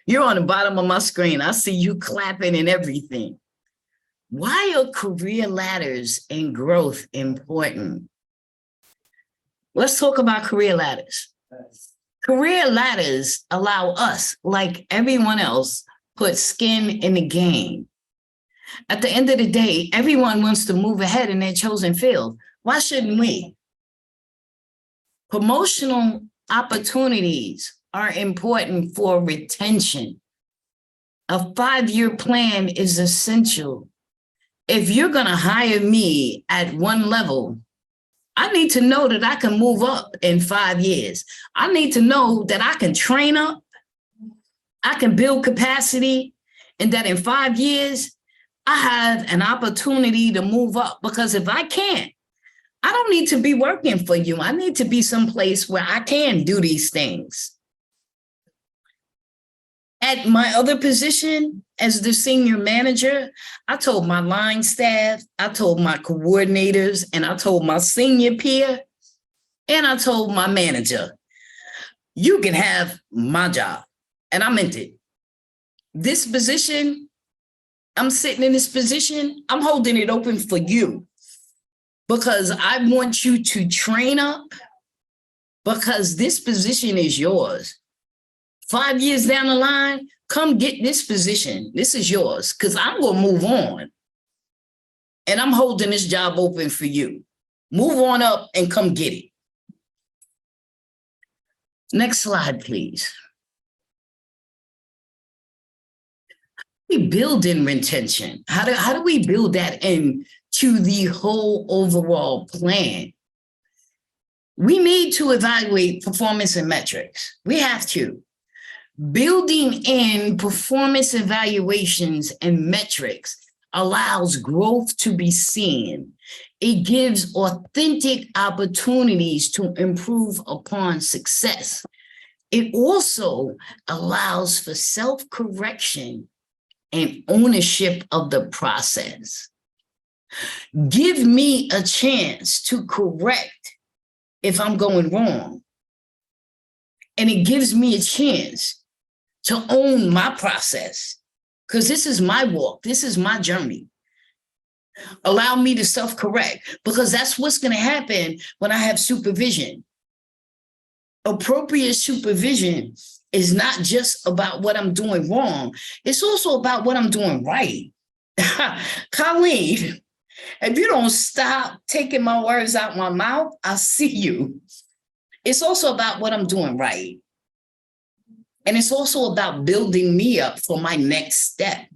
You're on the bottom of my screen. I see you clapping and everything. Why are career ladders and growth important? Let's talk about career ladders. Career ladders allow us, like everyone else, put skin in the game. At the end of the day, everyone wants to move ahead in their chosen field. Why shouldn't we? Promotional opportunities are important for retention. A 5-year plan is essential. If you're going to hire me at one level, I need to know that I can move up in 5 years. I need to know that I can train up, I can build capacity, and that in 5 years, I have an opportunity to move up. Because if I can't, I don't need to be working for you. I need to be someplace where I can do these things. At my other position as the senior manager, I told my line staff, I told my coordinators, and I told my senior peer, and I told my manager, you can have my job. And I meant it. This position, I'm sitting in this position, I'm holding it open for you because I want you to train up because this position is yours. 5 years down the line, come get this position. This is yours because I'm going to move on. And I'm holding this job open for you. Move on up and come get it. Next slide, please. We build in retention. How do we build that into the whole overall plan? We need to evaluate performance and metrics. We have to. Building in performance evaluations and metrics allows growth to be seen. It gives authentic opportunities to improve upon success. It also allows for self-correction and ownership of the process. Give me a chance to correct if I'm going wrong. And it gives me a chance to own my process, because this is my walk. This is my journey. Allow me to self-correct, because that's what's going to happen when I have supervision. Appropriate supervision is not just about what I'm doing wrong. It's also about what I'm doing right. Colleen, if you don't stop taking my words out my mouth, I'll see you. It's also about what I'm doing right. And it's also about building me up for my next step.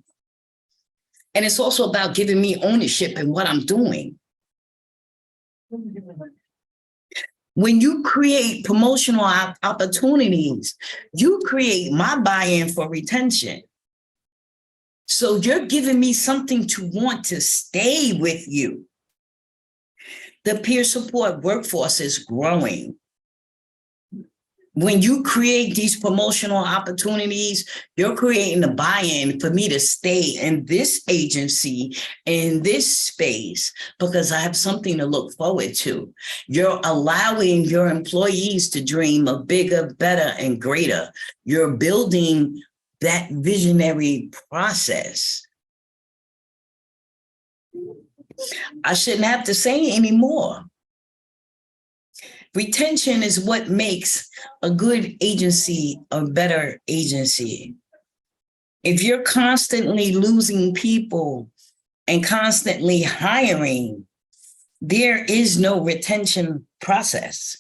And it's also about giving me ownership in what I'm doing. When you create promotional opportunities, you create my buy-in for retention. So you're giving me something to want to stay with you. The peer support workforce is growing. When you create these promotional opportunities, you're creating a buy-in for me to stay in this agency, in this space, because I have something to look forward to. You're allowing your employees to dream of bigger, better, and greater. You're building that visionary process. I shouldn't have to say anymore. Retention is what makes a good agency a better agency. If you're constantly losing people and constantly hiring, there is no retention process.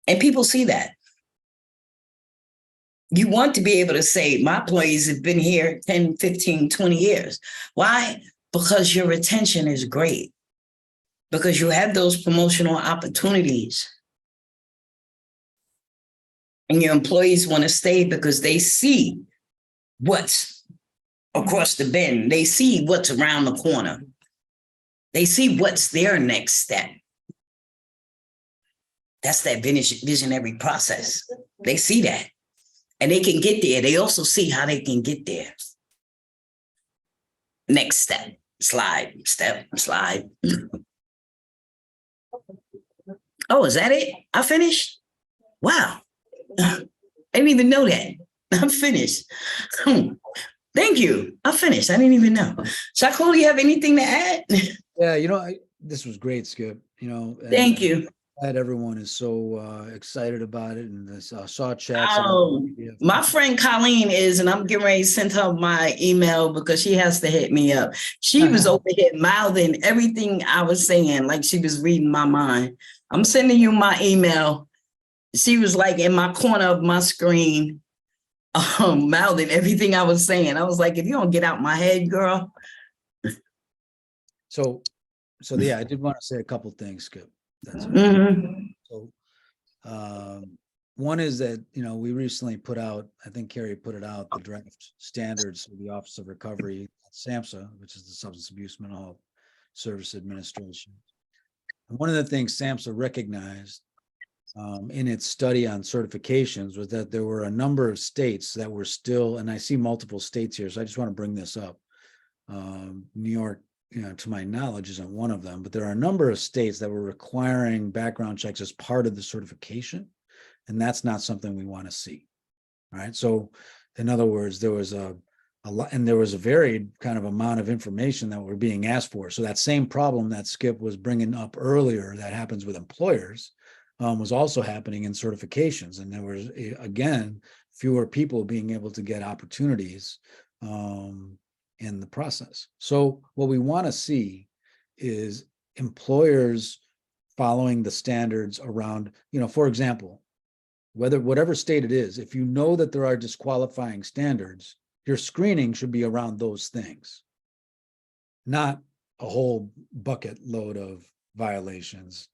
And people see that. You want to be able to say, my employees have been here 10, 15, 20 years. Why? Because your retention is great. Because you have those promotional opportunities. And your employees want to stay because they see what's across the bend. They see what's around the corner. They see what's their next step. That's that visionary process. They see that. And they can get there. They also see how they can get there. Next step, slide, step, slide. Oh, is that it? I finished? Wow. I didn't even know that. I'm finished. Thank you. I finished. I didn't even know. Shakur, do you have anything to add? Yeah, this was great, Skip. Thank you. Glad everyone is so excited about it, and this saw chats. Oh, my friend Colleen is, and I'm getting ready to send her my email because she has to hit me up. She was over here mouthing everything I was saying, like she was reading my mind. I'm sending you my email. She was like in my corner of my screen, mouthing everything I was saying. I was like, if you don't get out my head, girl. So yeah, I did want to say a couple things, Skip. That's it. Mm-hmm. So one is that, we recently put out, I think Carrie put it out, the draft standards of the Office of Recovery, SAMHSA, which is the Substance Abuse Mental Health Service Administration. And one of the things SAMHSA recognized in its study on certifications was that there were a number of states that were still, and I see multiple states here, so I just want to bring this up. New York, to my knowledge, isn't one of them, but there are a number of states that were requiring background checks as part of the certification, and that's not something we want to see. All right. So, in other words, there was a lot, and there was a varied kind of amount of information that were being asked for. So that same problem that Skip was bringing up earlier that happens with employers was also happening in certifications, and there was again fewer people being able to get opportunities in the process. So what we want to see is employers following the standards around, for example, whatever state it is, if you know that there are disqualifying standards, your screening should be around those things, not a whole bucket load of violations,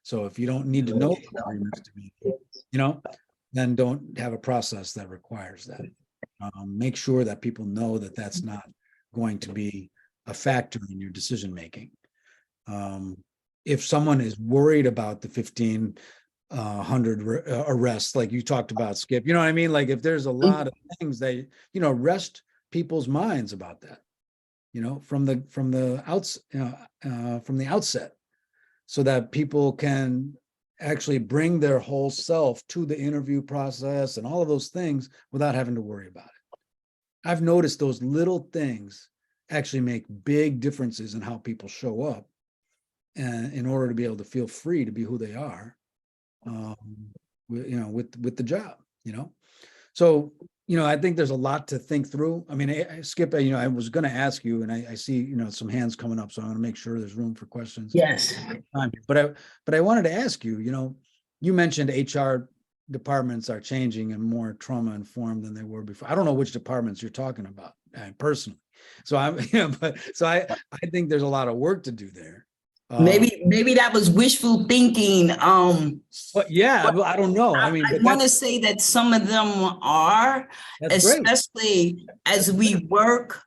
So if you don't need to know requirements to be, then don't have a process that requires that. Make sure that people know that that's not going to be a factor in your decision making. If someone is worried about the 1,500 arrests, like you talked about, Skip, you know what I mean? Like if there's a lot of things that, arrest people's minds about that, from the outset, so that people can actually bring their whole self to the interview process and all of those things without having to worry about it. I've noticed those little things actually make big differences in how people show up, and in order to be able to feel free to be who they are, with the job, So, I think there's a lot to think through. I mean, Skip, I was going to ask you, and I see, some hands coming up, so I want to make sure there's room for questions. Yes. But I wanted to ask you, you mentioned HR departments are changing and more trauma informed than they were before. I don't know which departments you're talking about, personally. So I think there's a lot of work to do there. Maybe that was wishful thinking. But yeah, I don't know. I mean, I want to say that some of them are, especially as we work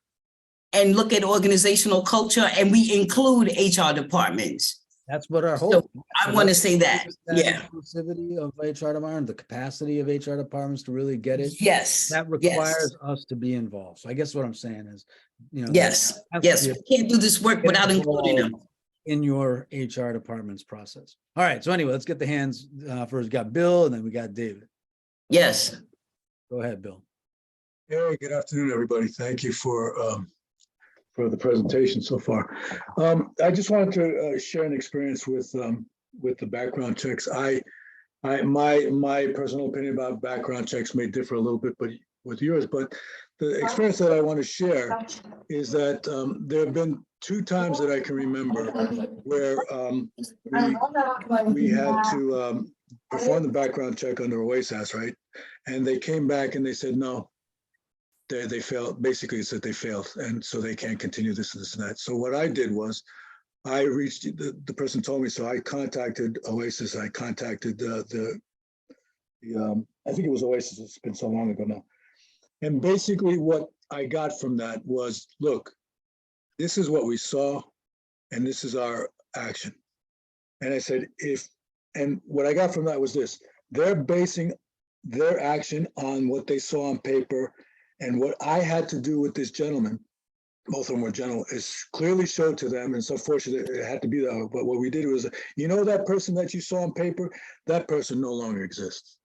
and look at organizational culture and we include HR departments. That's what our hope. So I want to say that. Yeah. Inclusivity of HR departments, the capacity of HR departments to really get it. Yes. That requires us to be involved. So I guess what I'm saying is, yes. We can't do this work without including them in your HR department's process. All right. So anyway, let's get the hands first. We got Bill, and then we got David. Yes. Go ahead, Bill. Hey, good afternoon, everybody. Thank you for the presentation so far. I just wanted to share an experience with the background checks. My personal opinion about background checks may differ a little bit, but with yours. But the experience that I want to share is that there have been 2 times that I can remember where we had to perform the background check under OASAS, right? And they came back and they said, no, they failed. Basically, it said they failed. And so they can't continue this and that. So what I did was I reached, the person told me, so I contacted OASIS. I contacted I think it was OASIS. It's been so long ago now. And basically what I got from that was, look, this is what we saw, and this is our action. And I said, and what I got from that was this: they're basing their action on what they saw on paper, and what I had to do with this gentleman, both of them were gentlemen, is clearly showed to them. And so fortunate it had to be that. But what we did was, that person that you saw on paper, that person no longer exists.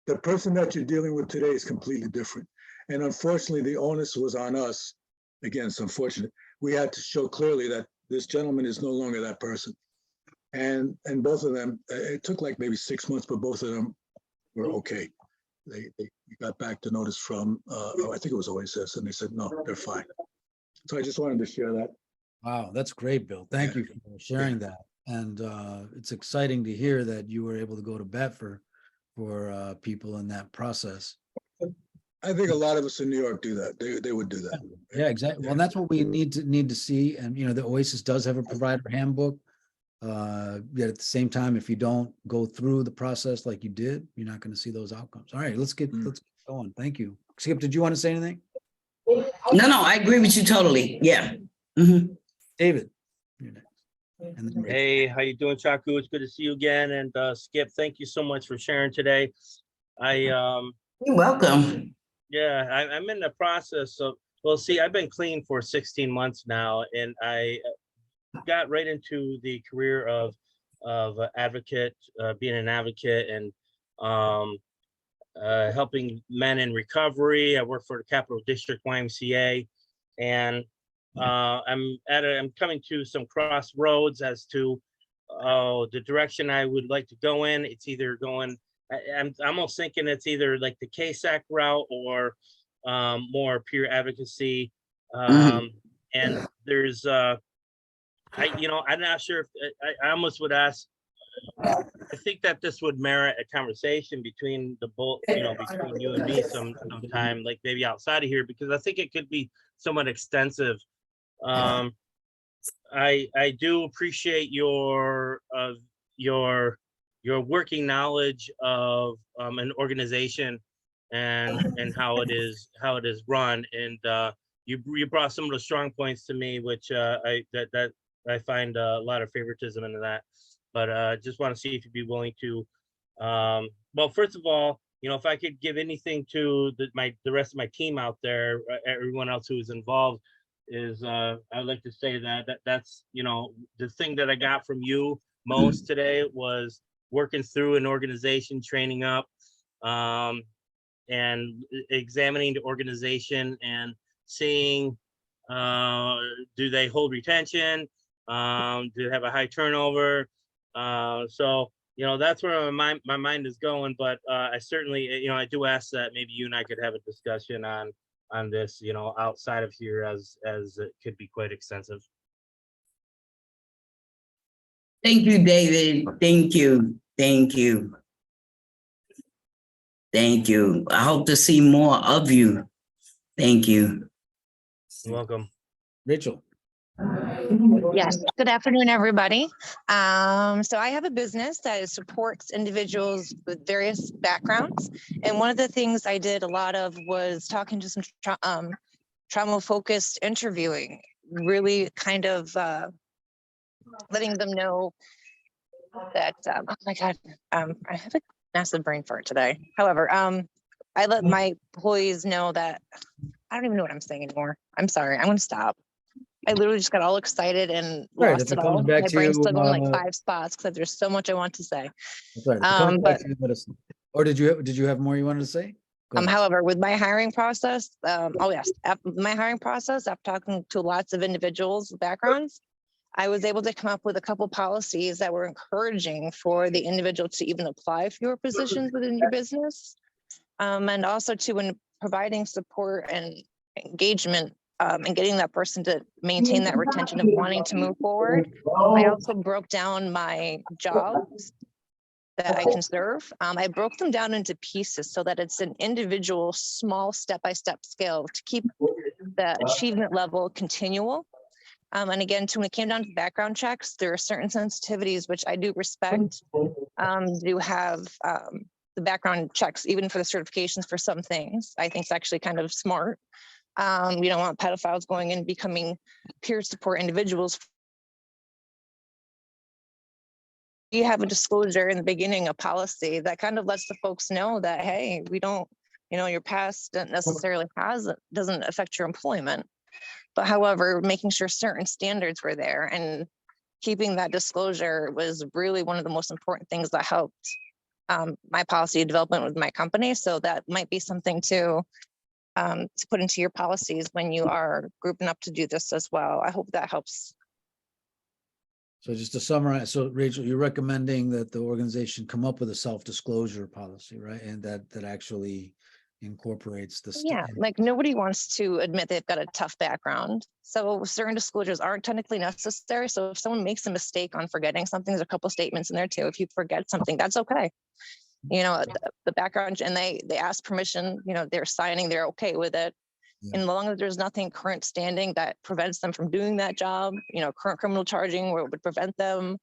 The person that you're dealing with today is completely different. And unfortunately, the onus was on us. Again, it's unfortunate. We had to show clearly that this gentleman is no longer that person. And both of them, it took like maybe 6 months, but both of them were okay. They got back the notice from, I think it was OASIS, and they said, no, they're fine. So I just wanted to share that. Wow, that's great, Bill. Thank you for sharing that. And it's exciting to hear that you were able to go to bat for people in that process. I think a lot of us in New York do that. They would do that. Yeah, exactly. Well, that's what we need to see. And the OASIS does have a provider handbook. Yet at the same time, if you don't go through the process like you did, you're not going to see those outcomes. All right, let's get going. Thank you. Skip, did you want to say anything? No, I agree with you totally. Yeah. Mm-hmm. David. Hey, how you doing, Chaku? It's good to see you again. And Skip, thank you so much for sharing today. You're welcome. Yeah, I'm in the process of, well, see, I've been clean for 16 months now, and I got right into the career of advocate, being an advocate, and helping men in recovery. I work for the Capital District YMCA, and I'm coming to some crossroads as to the direction I would like to go in. It's either going, I'm almost thinking it's either like the KSAC route or more peer advocacy. And there's I'm not sure if I almost would ask. I think that this would merit a conversation between the both, between you and me sometime, like maybe outside of here, because I think it could be somewhat extensive. I do appreciate your working knowledge of an organization and how it is run, and you brought some of the strong points to me, which I find a lot of favoritism into that. But just want to see if you'd be willing to, well, first of all, if I could give anything to the rest of my team out there, everyone else who is involved, is I'd like to say that's the thing that I got from you most today was working through an organization, training up, and examining the organization and seeing, do they hold retention? Do they have a high turnover? So, that's where my mind is going, but I certainly, I do ask that maybe you and I could have a discussion on this, outside of here, as it could be quite extensive. Thank you, David. Thank you. Thank you. Thank you. I hope to see more of you. Thank you. You're welcome. Rachel. Yes, good afternoon, everybody. So I have a business that supports individuals with various backgrounds. And one of the things I did a lot of was talking to some trauma-focused interviewing, really kind of letting them know that, oh my God, I have a massive brain fart today. However, I let my employees know that I don't even know what I'm saying anymore. I'm sorry, I'm gonna stop. I literally just got all excited and Right, lost if it it all. comes back My to brain's you, still going like 5 spots because there's so much I want to say. That's right. If it comes back But to you, let us know. Or did you have more you wanted to say? Go ahead. however, with my hiring process, oh yes, my hiring process, after talking to lots of individuals with backgrounds, I was able to come up with a couple policies that were encouraging for the individual to even apply for your positions within your business. And also to when providing support and engagement, and getting that person to maintain that retention of wanting to move forward. I also broke down my jobs that I can serve. I broke them down into pieces so that it's an individual, small step-by-step scale to keep the achievement level continual. And again, when it came down to background checks, there are certain sensitivities which I do respect. Do have the background checks, even for the certifications for some things. I think it's actually kind of smart. You don't want pedophiles going and becoming peer support individuals. You have a disclosure in the beginning, a policy that kind of lets the folks know that, hey, we don't, your past doesn't affect your employment. But however, making sure certain standards were there and keeping that disclosure was really one of the most important things that helped my policy development with my company. So that might be something to put into your policies when you are grouping up to do this as well. I hope that helps. So just to summarize, so Rachel, you're recommending that the organization come up with a self-disclosure policy, right? And that actually incorporates the Yeah, like nobody wants to admit they've got a tough background. So certain disclosures aren't technically necessary. So if someone makes a mistake on forgetting something, there's a couple statements in there too. If you forget something, that's okay. The background, and they ask permission, they're signing, they're okay with it. Yeah. And as long as there's nothing current standing that prevents them from doing that job, current criminal charging where it would prevent them,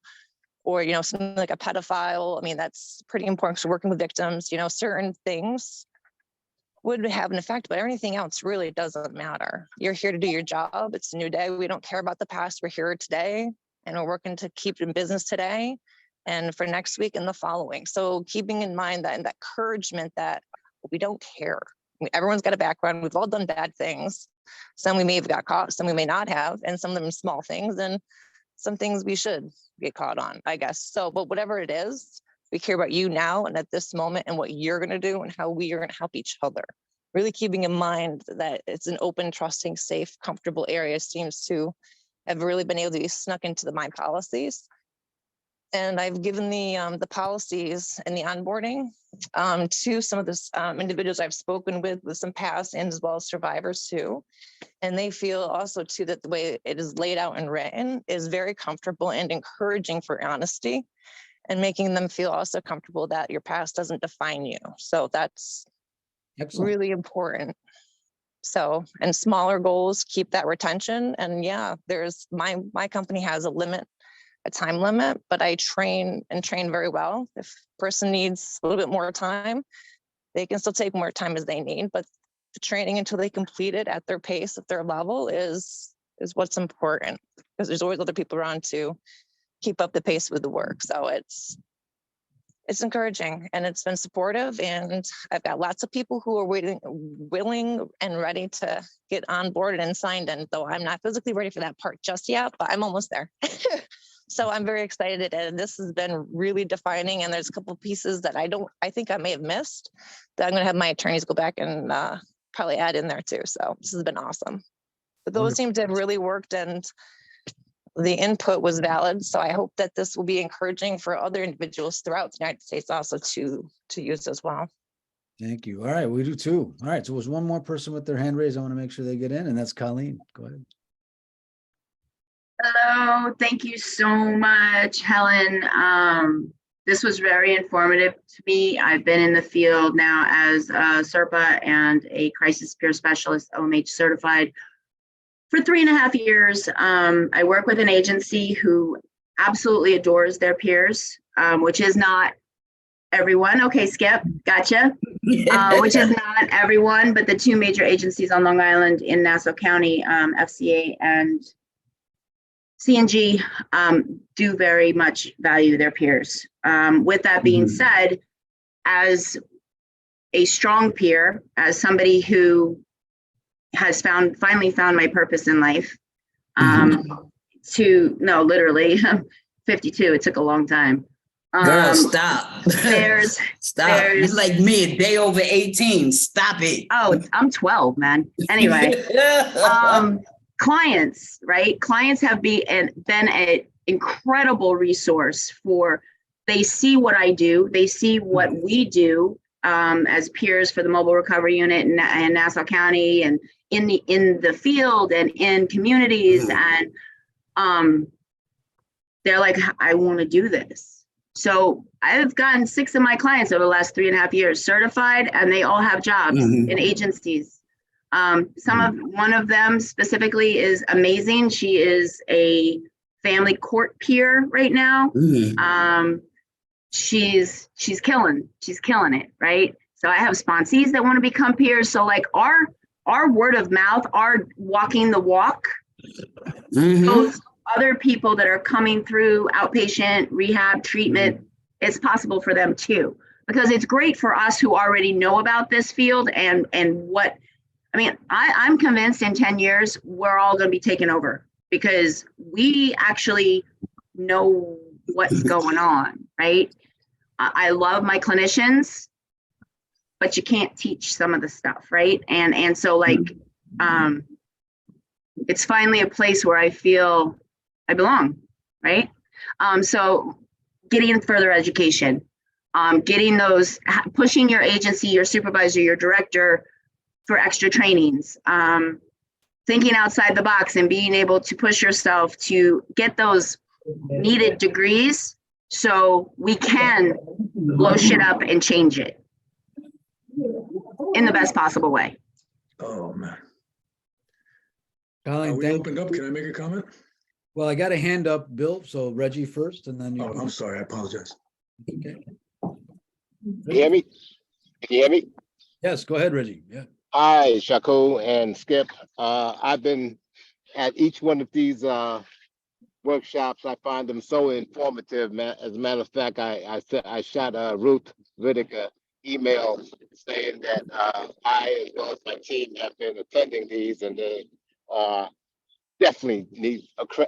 or, something like a pedophile. I mean, that's pretty important. So working with victims, certain things would have an effect, but everything else really doesn't matter. You're here to do your job. It's a new day. We don't care about the past. We're here today, and we're working to keep in business today and for next week and the following. So keeping in mind that, and that encouragement that we don't care. Everyone's got a background. We've all done bad things. Some we may have got caught, some we may not have, and some of them small things, and some things we should get caught on, I guess. So, but whatever it is, we care about you now and at this moment and what you're going to do and how we are going to help each other. Really keeping in mind that it's an open, trusting, safe, comfortable area seems to have really been able to be snuck into my policies. And I've given the policies and the onboarding to some of the individuals I've spoken with some past and as well as survivors too. And they feel also too that the way it is laid out and written is very comfortable and encouraging for honesty, and making them feel also comfortable that your past doesn't define you. So that's Excellent. really important. So, and smaller goals, keep that retention. And yeah, there's my company has a time limit, but I train very well. If a person needs a little bit more time, they can still take more time as they need, but the training until they complete it at their pace, at their level is what's important, because there's always other people around to keep up the pace with the work. So it's encouraging and it's been supportive, and I've got lots of people who are willing and ready to get on board and signed in, though I'm not physically ready for that part just yet, but I'm almost there. So I'm very excited, and this has been really defining, and there's a couple pieces that I think I may have missed that I'm going to have my attorneys go back and probably add in there too. So this has been awesome. But those seem to have really worked, and the input was valid. So I hope that this will be encouraging for other individuals throughout the United States also to use as well. Thank you. All right, we do too. All right, so there's one more person with their hand raised. I want to make sure they get in, and that's Colleen. Go ahead. Hello, thank you so much, Helen. This was very informative to me. I've been in the field now as a SERPA and a crisis peer specialist, OMH certified, for 3.5 years. I work with an agency who absolutely adores their peers, which is not everyone. Okay, Skip, gotcha. Which is not everyone, but the two major agencies on Long Island in Nassau County, FCA and CNG, do very much value their peers. With that being said, as a strong peer, as somebody who has finally found my purpose in life, literally 52, it took a long time. Girl, stop. Stop. You're like me, a day over 18. Stop it. Oh, I'm 12, man. Anyway, clients, right? Clients have been an incredible resource they see what I do. They see what we do as peers for the mobile recovery unit in Nassau County and in the field and in communities. And they're like, I want to do this. So I've gotten 6 of my clients over the last 3.5 years certified, and they all have jobs in agencies. One of them specifically is amazing. She is a family court peer right now. She's killing it, right? So I have sponsees that want to become peers. So like our word of mouth, our walking the walk, those other people that are coming through outpatient rehab treatment, it's possible for them too, because it's great for us who already know about this field and what, I mean, I'm convinced in 10 years, we're all going to be taken over because we actually know what's going on, right? I love my clinicians, but you can't teach some of the stuff, right? And so like, it's finally a place where I feel I belong, right? So getting further education, getting those, pushing your agency, your supervisor, your director for extra trainings, thinking outside the box and being able to push yourself to get those needed degrees so we can blow shit up and change it in the best possible way. Oh, man. Colleen, We opened up. Can I make a comment? Well, I got a hand up, Bill. So Reggie first, and then you. Oh, I'm sorry. I apologize. Okay. Can you hear me? Can you hear me? Yes, go ahead, Reggie. Yeah. Hi, Shaku and Skip. I've been at each one of these workshops. I find them so informative, man. As a matter of fact, I shot Ruth Whitaker email saying that I, as well as my team, have been attending these, and they definitely need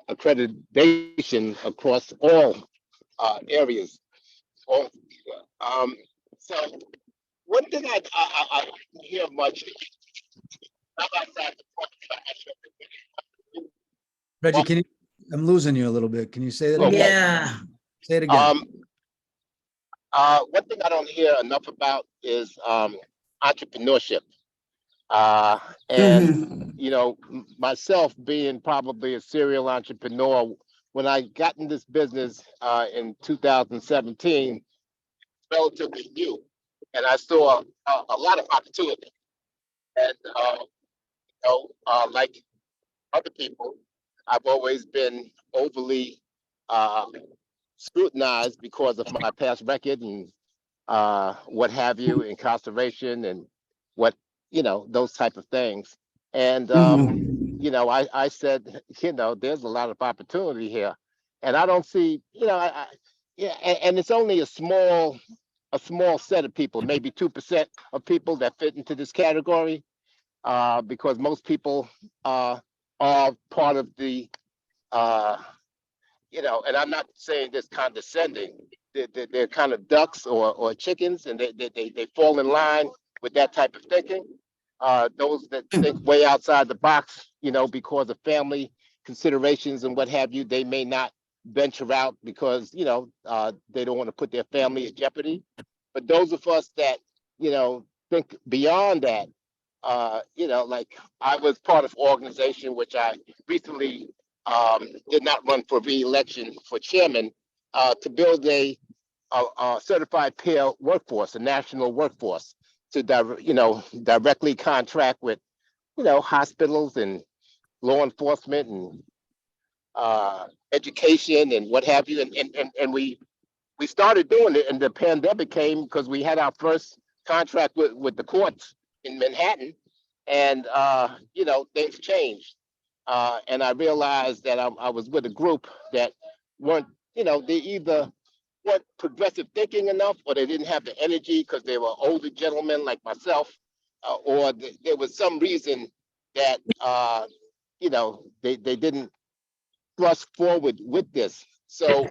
accreditation across all areas. So one thing I hear much. Reggie, can you? I'm losing you a little bit. Can you say that again? Yeah. Say it again. One thing I don't hear enough about is entrepreneurship. And you know, myself being probably a serial entrepreneur, when I got in this business in 2017, relatively new, and I saw a lot of opportunity. And like other people, I've always been overly scrutinized because of my past record and what have you, incarceration and what, those type of things. And I said, there's a lot of opportunity here, and I don't see, Yeah, and it's only a small set of people, maybe 2% of people that fit into this category, because most people are part of the, and I'm not saying this condescending. They're kind of ducks or chickens, and they fall in line with that type of thinking. Those that think way outside the box, because of family considerations and what have you, they may not venture out because they don't want to put their family at jeopardy. But those of us that think beyond that, like I was part of an organization which I recently did not run for re-election for chairman, to build a certified peer workforce, a national workforce, to directly contract with hospitals and law enforcement and education and what have you. And we started doing it, and the pandemic came because we had our first contract with the courts in Manhattan, and things changed. And I realized that I was with a group that weren't, they either weren't progressive thinking enough, or they didn't have the energy because they were older gentlemen like myself, or there was some reason that they didn't thrust forward with this. So,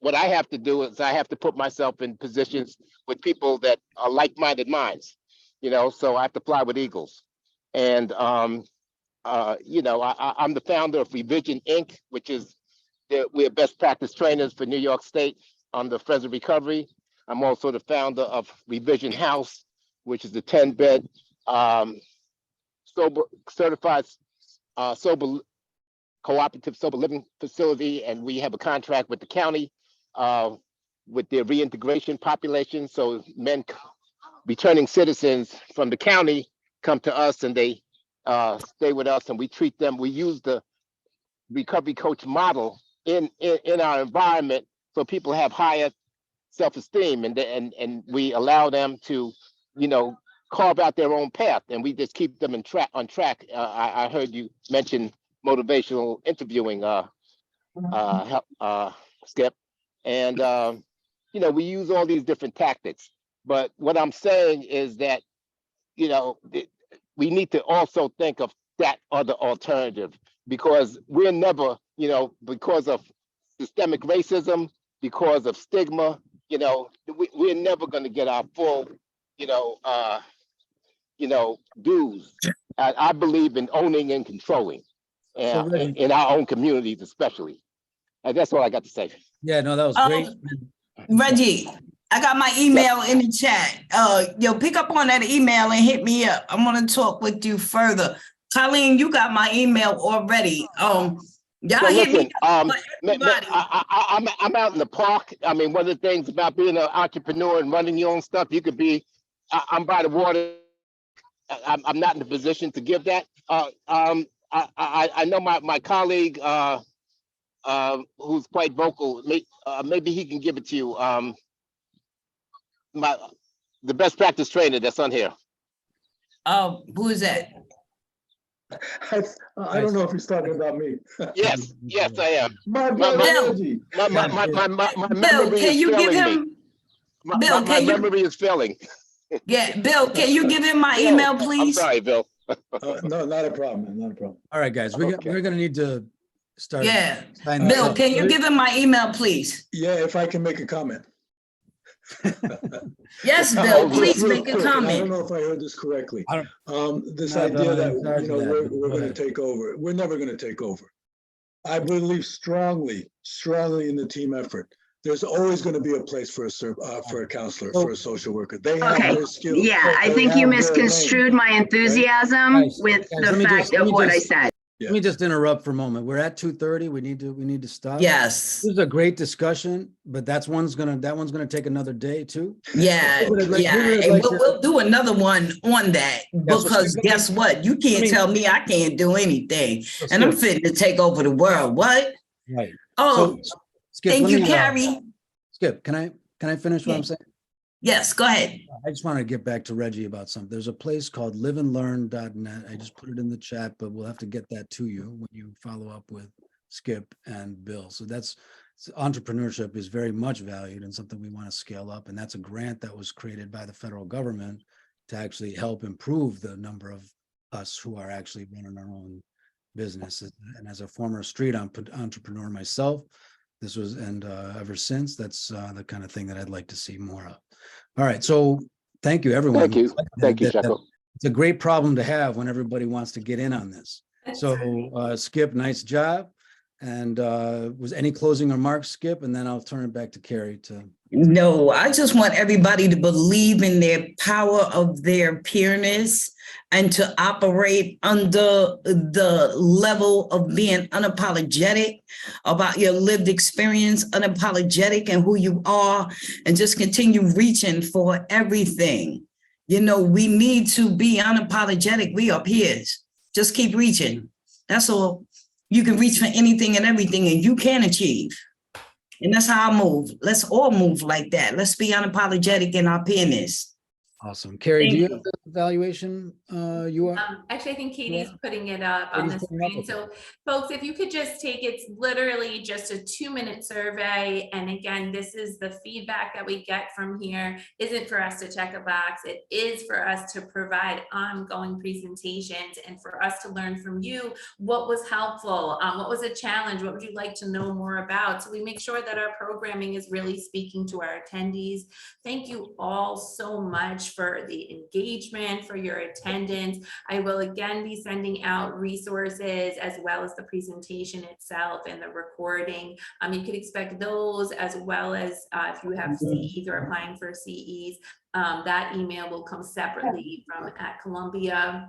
what I have to do is I have to put myself in positions with people that are like-minded minds, so I have to fly with eagles. And, I'm the founder of Revision Inc., which is, we're best practice trainers for New York State on the Fresno Recovery. I'm also the founder of Revision House, which is the 10-bed certified sober cooperative sober living facility, and we have a contract with the county with their reintegration population. So returning citizens from the county come to us, and they stay with us, and we treat them. We use the recovery coach model in our environment, so people have higher self-esteem, and we allow them to carve out their own path, and we just keep them on track. I heard you mention motivational interviewing, Skip, and we use all these different tactics. But what I'm saying is that we need to also think of that other alternative, because we're never, because of systemic racism, because of stigma, we're never going to get our full, dues. I believe in owning and controlling, So Reggie- in our own communities, especially. And that's all I got to say. Yeah, no, that was great. Reggie, I got my email in the chat. Pick up on that email and hit me up. I'm gonna talk with you further. Colleen, you got my email already. Y'all hit Listen, me up for everybody. I'm out in the park. I mean, one of the things about being an entrepreneur and running your own stuff, you could be. I'm by the water. I'm not in a position to give that. I know my colleague who's quite vocal. Maybe he can give it to you. The best practice trainer that's on here. Who is that? I don't know if he's talking about me. Yes, I am. My Bill. Reggie. My Bill, memory can is you give failing me. him? My Bill, can you? memory is failing. Yeah, Bill, can you give him my Bill, email, please? I'm sorry, Bill. No, not a problem, man, not a problem. All right, guys, we're gonna need to start. Yeah, signing this Bill, up. can you give him my email, please? Yeah, if I can make a comment. Yes, Oh, Bill, yeah. please Real make a quick, and I don't comment. know if I heard this correctly. I This No, idea no, that, in charge of that, we're but go going to ahead. take over. We're never going to take over. I believe strongly in the team effort. There's always going to be a place for a counselor, for a social worker. They have Okay, their skills. yeah, I They think you have their lane. misconstrued my enthusiasm Guys, with guys, the let me fact just- of what I said. Let me just interrupt for a moment. We're at 2:30. We need to stop. Yes, This is a great discussion, but that one's gonna take another day too. yeah, We're gonna yeah. like And to- we'll do another one on that, That's what- because guess what? You can't tell me I can't do anything. So And I'm Skip, fitting to take over the world. What? right. Oh, So Skip, thank let you, me, Carrie. Skip, can I finish what I'm Yeah. saying? Yes, go ahead. I just want to get back to Reggie about something. There's a place called liveandlearn.net. I just put it in the chat, but we'll have to get that to you when you follow up with Skip and Bill. So that's entrepreneurship is very much valued and something we want to scale up. And that's a grant that was created by the federal government to actually help improve the number of us who are actually running our own businesses. And as a former street entrepreneur myself, this was, and ever since, that's the kind of thing that I'd like to see more of. All right, so thank you, everyone. Thank you. Thank you, That- Shako. It's a great problem to have when everybody wants to get in on this. So Skip, nice job. And was any closing remarks, Skip? And then I'll turn it back to Carrie to. No, I just want everybody to believe in their power of their peerness and to operate under the level of being unapologetic about your lived experience, unapologetic and who you are, and just continue reaching for everything. You know, we need to be unapologetic. We are peers. Just keep reaching. That's all. You can reach for anything and everything, and you can achieve. And that's how I move. Let's all move like that. Let's be unapologetic in our peerness. Awesome. Carrie, do Thank you you. have the evaluation? You are? Actually, I think Katie's putting it up on the Katie's putting it screen. up, So folks, if you could just take, it's literally just a 2-minute survey. And again, this is the feedback that we get from here. Isn't for us to check a box. It is for us to provide ongoing presentations and for us to learn from you what was helpful, what was a challenge, what would you like to know more about? So we make sure that our programming is really speaking to our attendees. Thank you all so much for the engagement, for your attendance. I will again be sending out resources as well as the presentation itself and the recording. You could expect those as well as if you have CEs or applying for CEs, that email will come separately from at Columbia.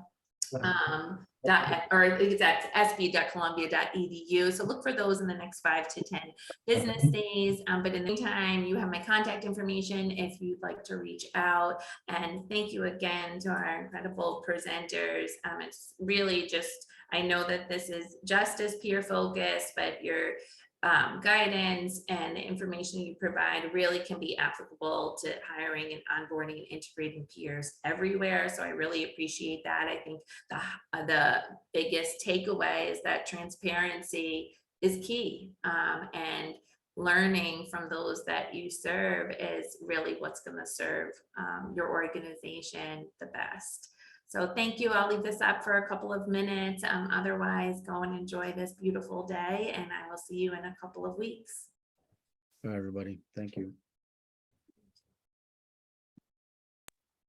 Or it's at sb.columbia.edu. So look for those in the next 5 to 10 business days. But in the meantime, you have my contact information if you'd like to reach out. And thank you again to our incredible presenters. It's really just, I know that this is just as peer focused, but your guidance and the information you provide really can be applicable to hiring and onboarding and integrating peers everywhere. So I really appreciate that. I think the biggest takeaway is that transparency is key, and learning from those that you serve is really what's going to serve your organization the best. So thank you. I'll leave this up for a couple of minutes. Otherwise, go and enjoy this beautiful day, and I will see you in a couple of weeks. Bye, everybody. Thank you.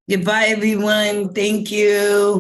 Goodbye, everyone. Thank you.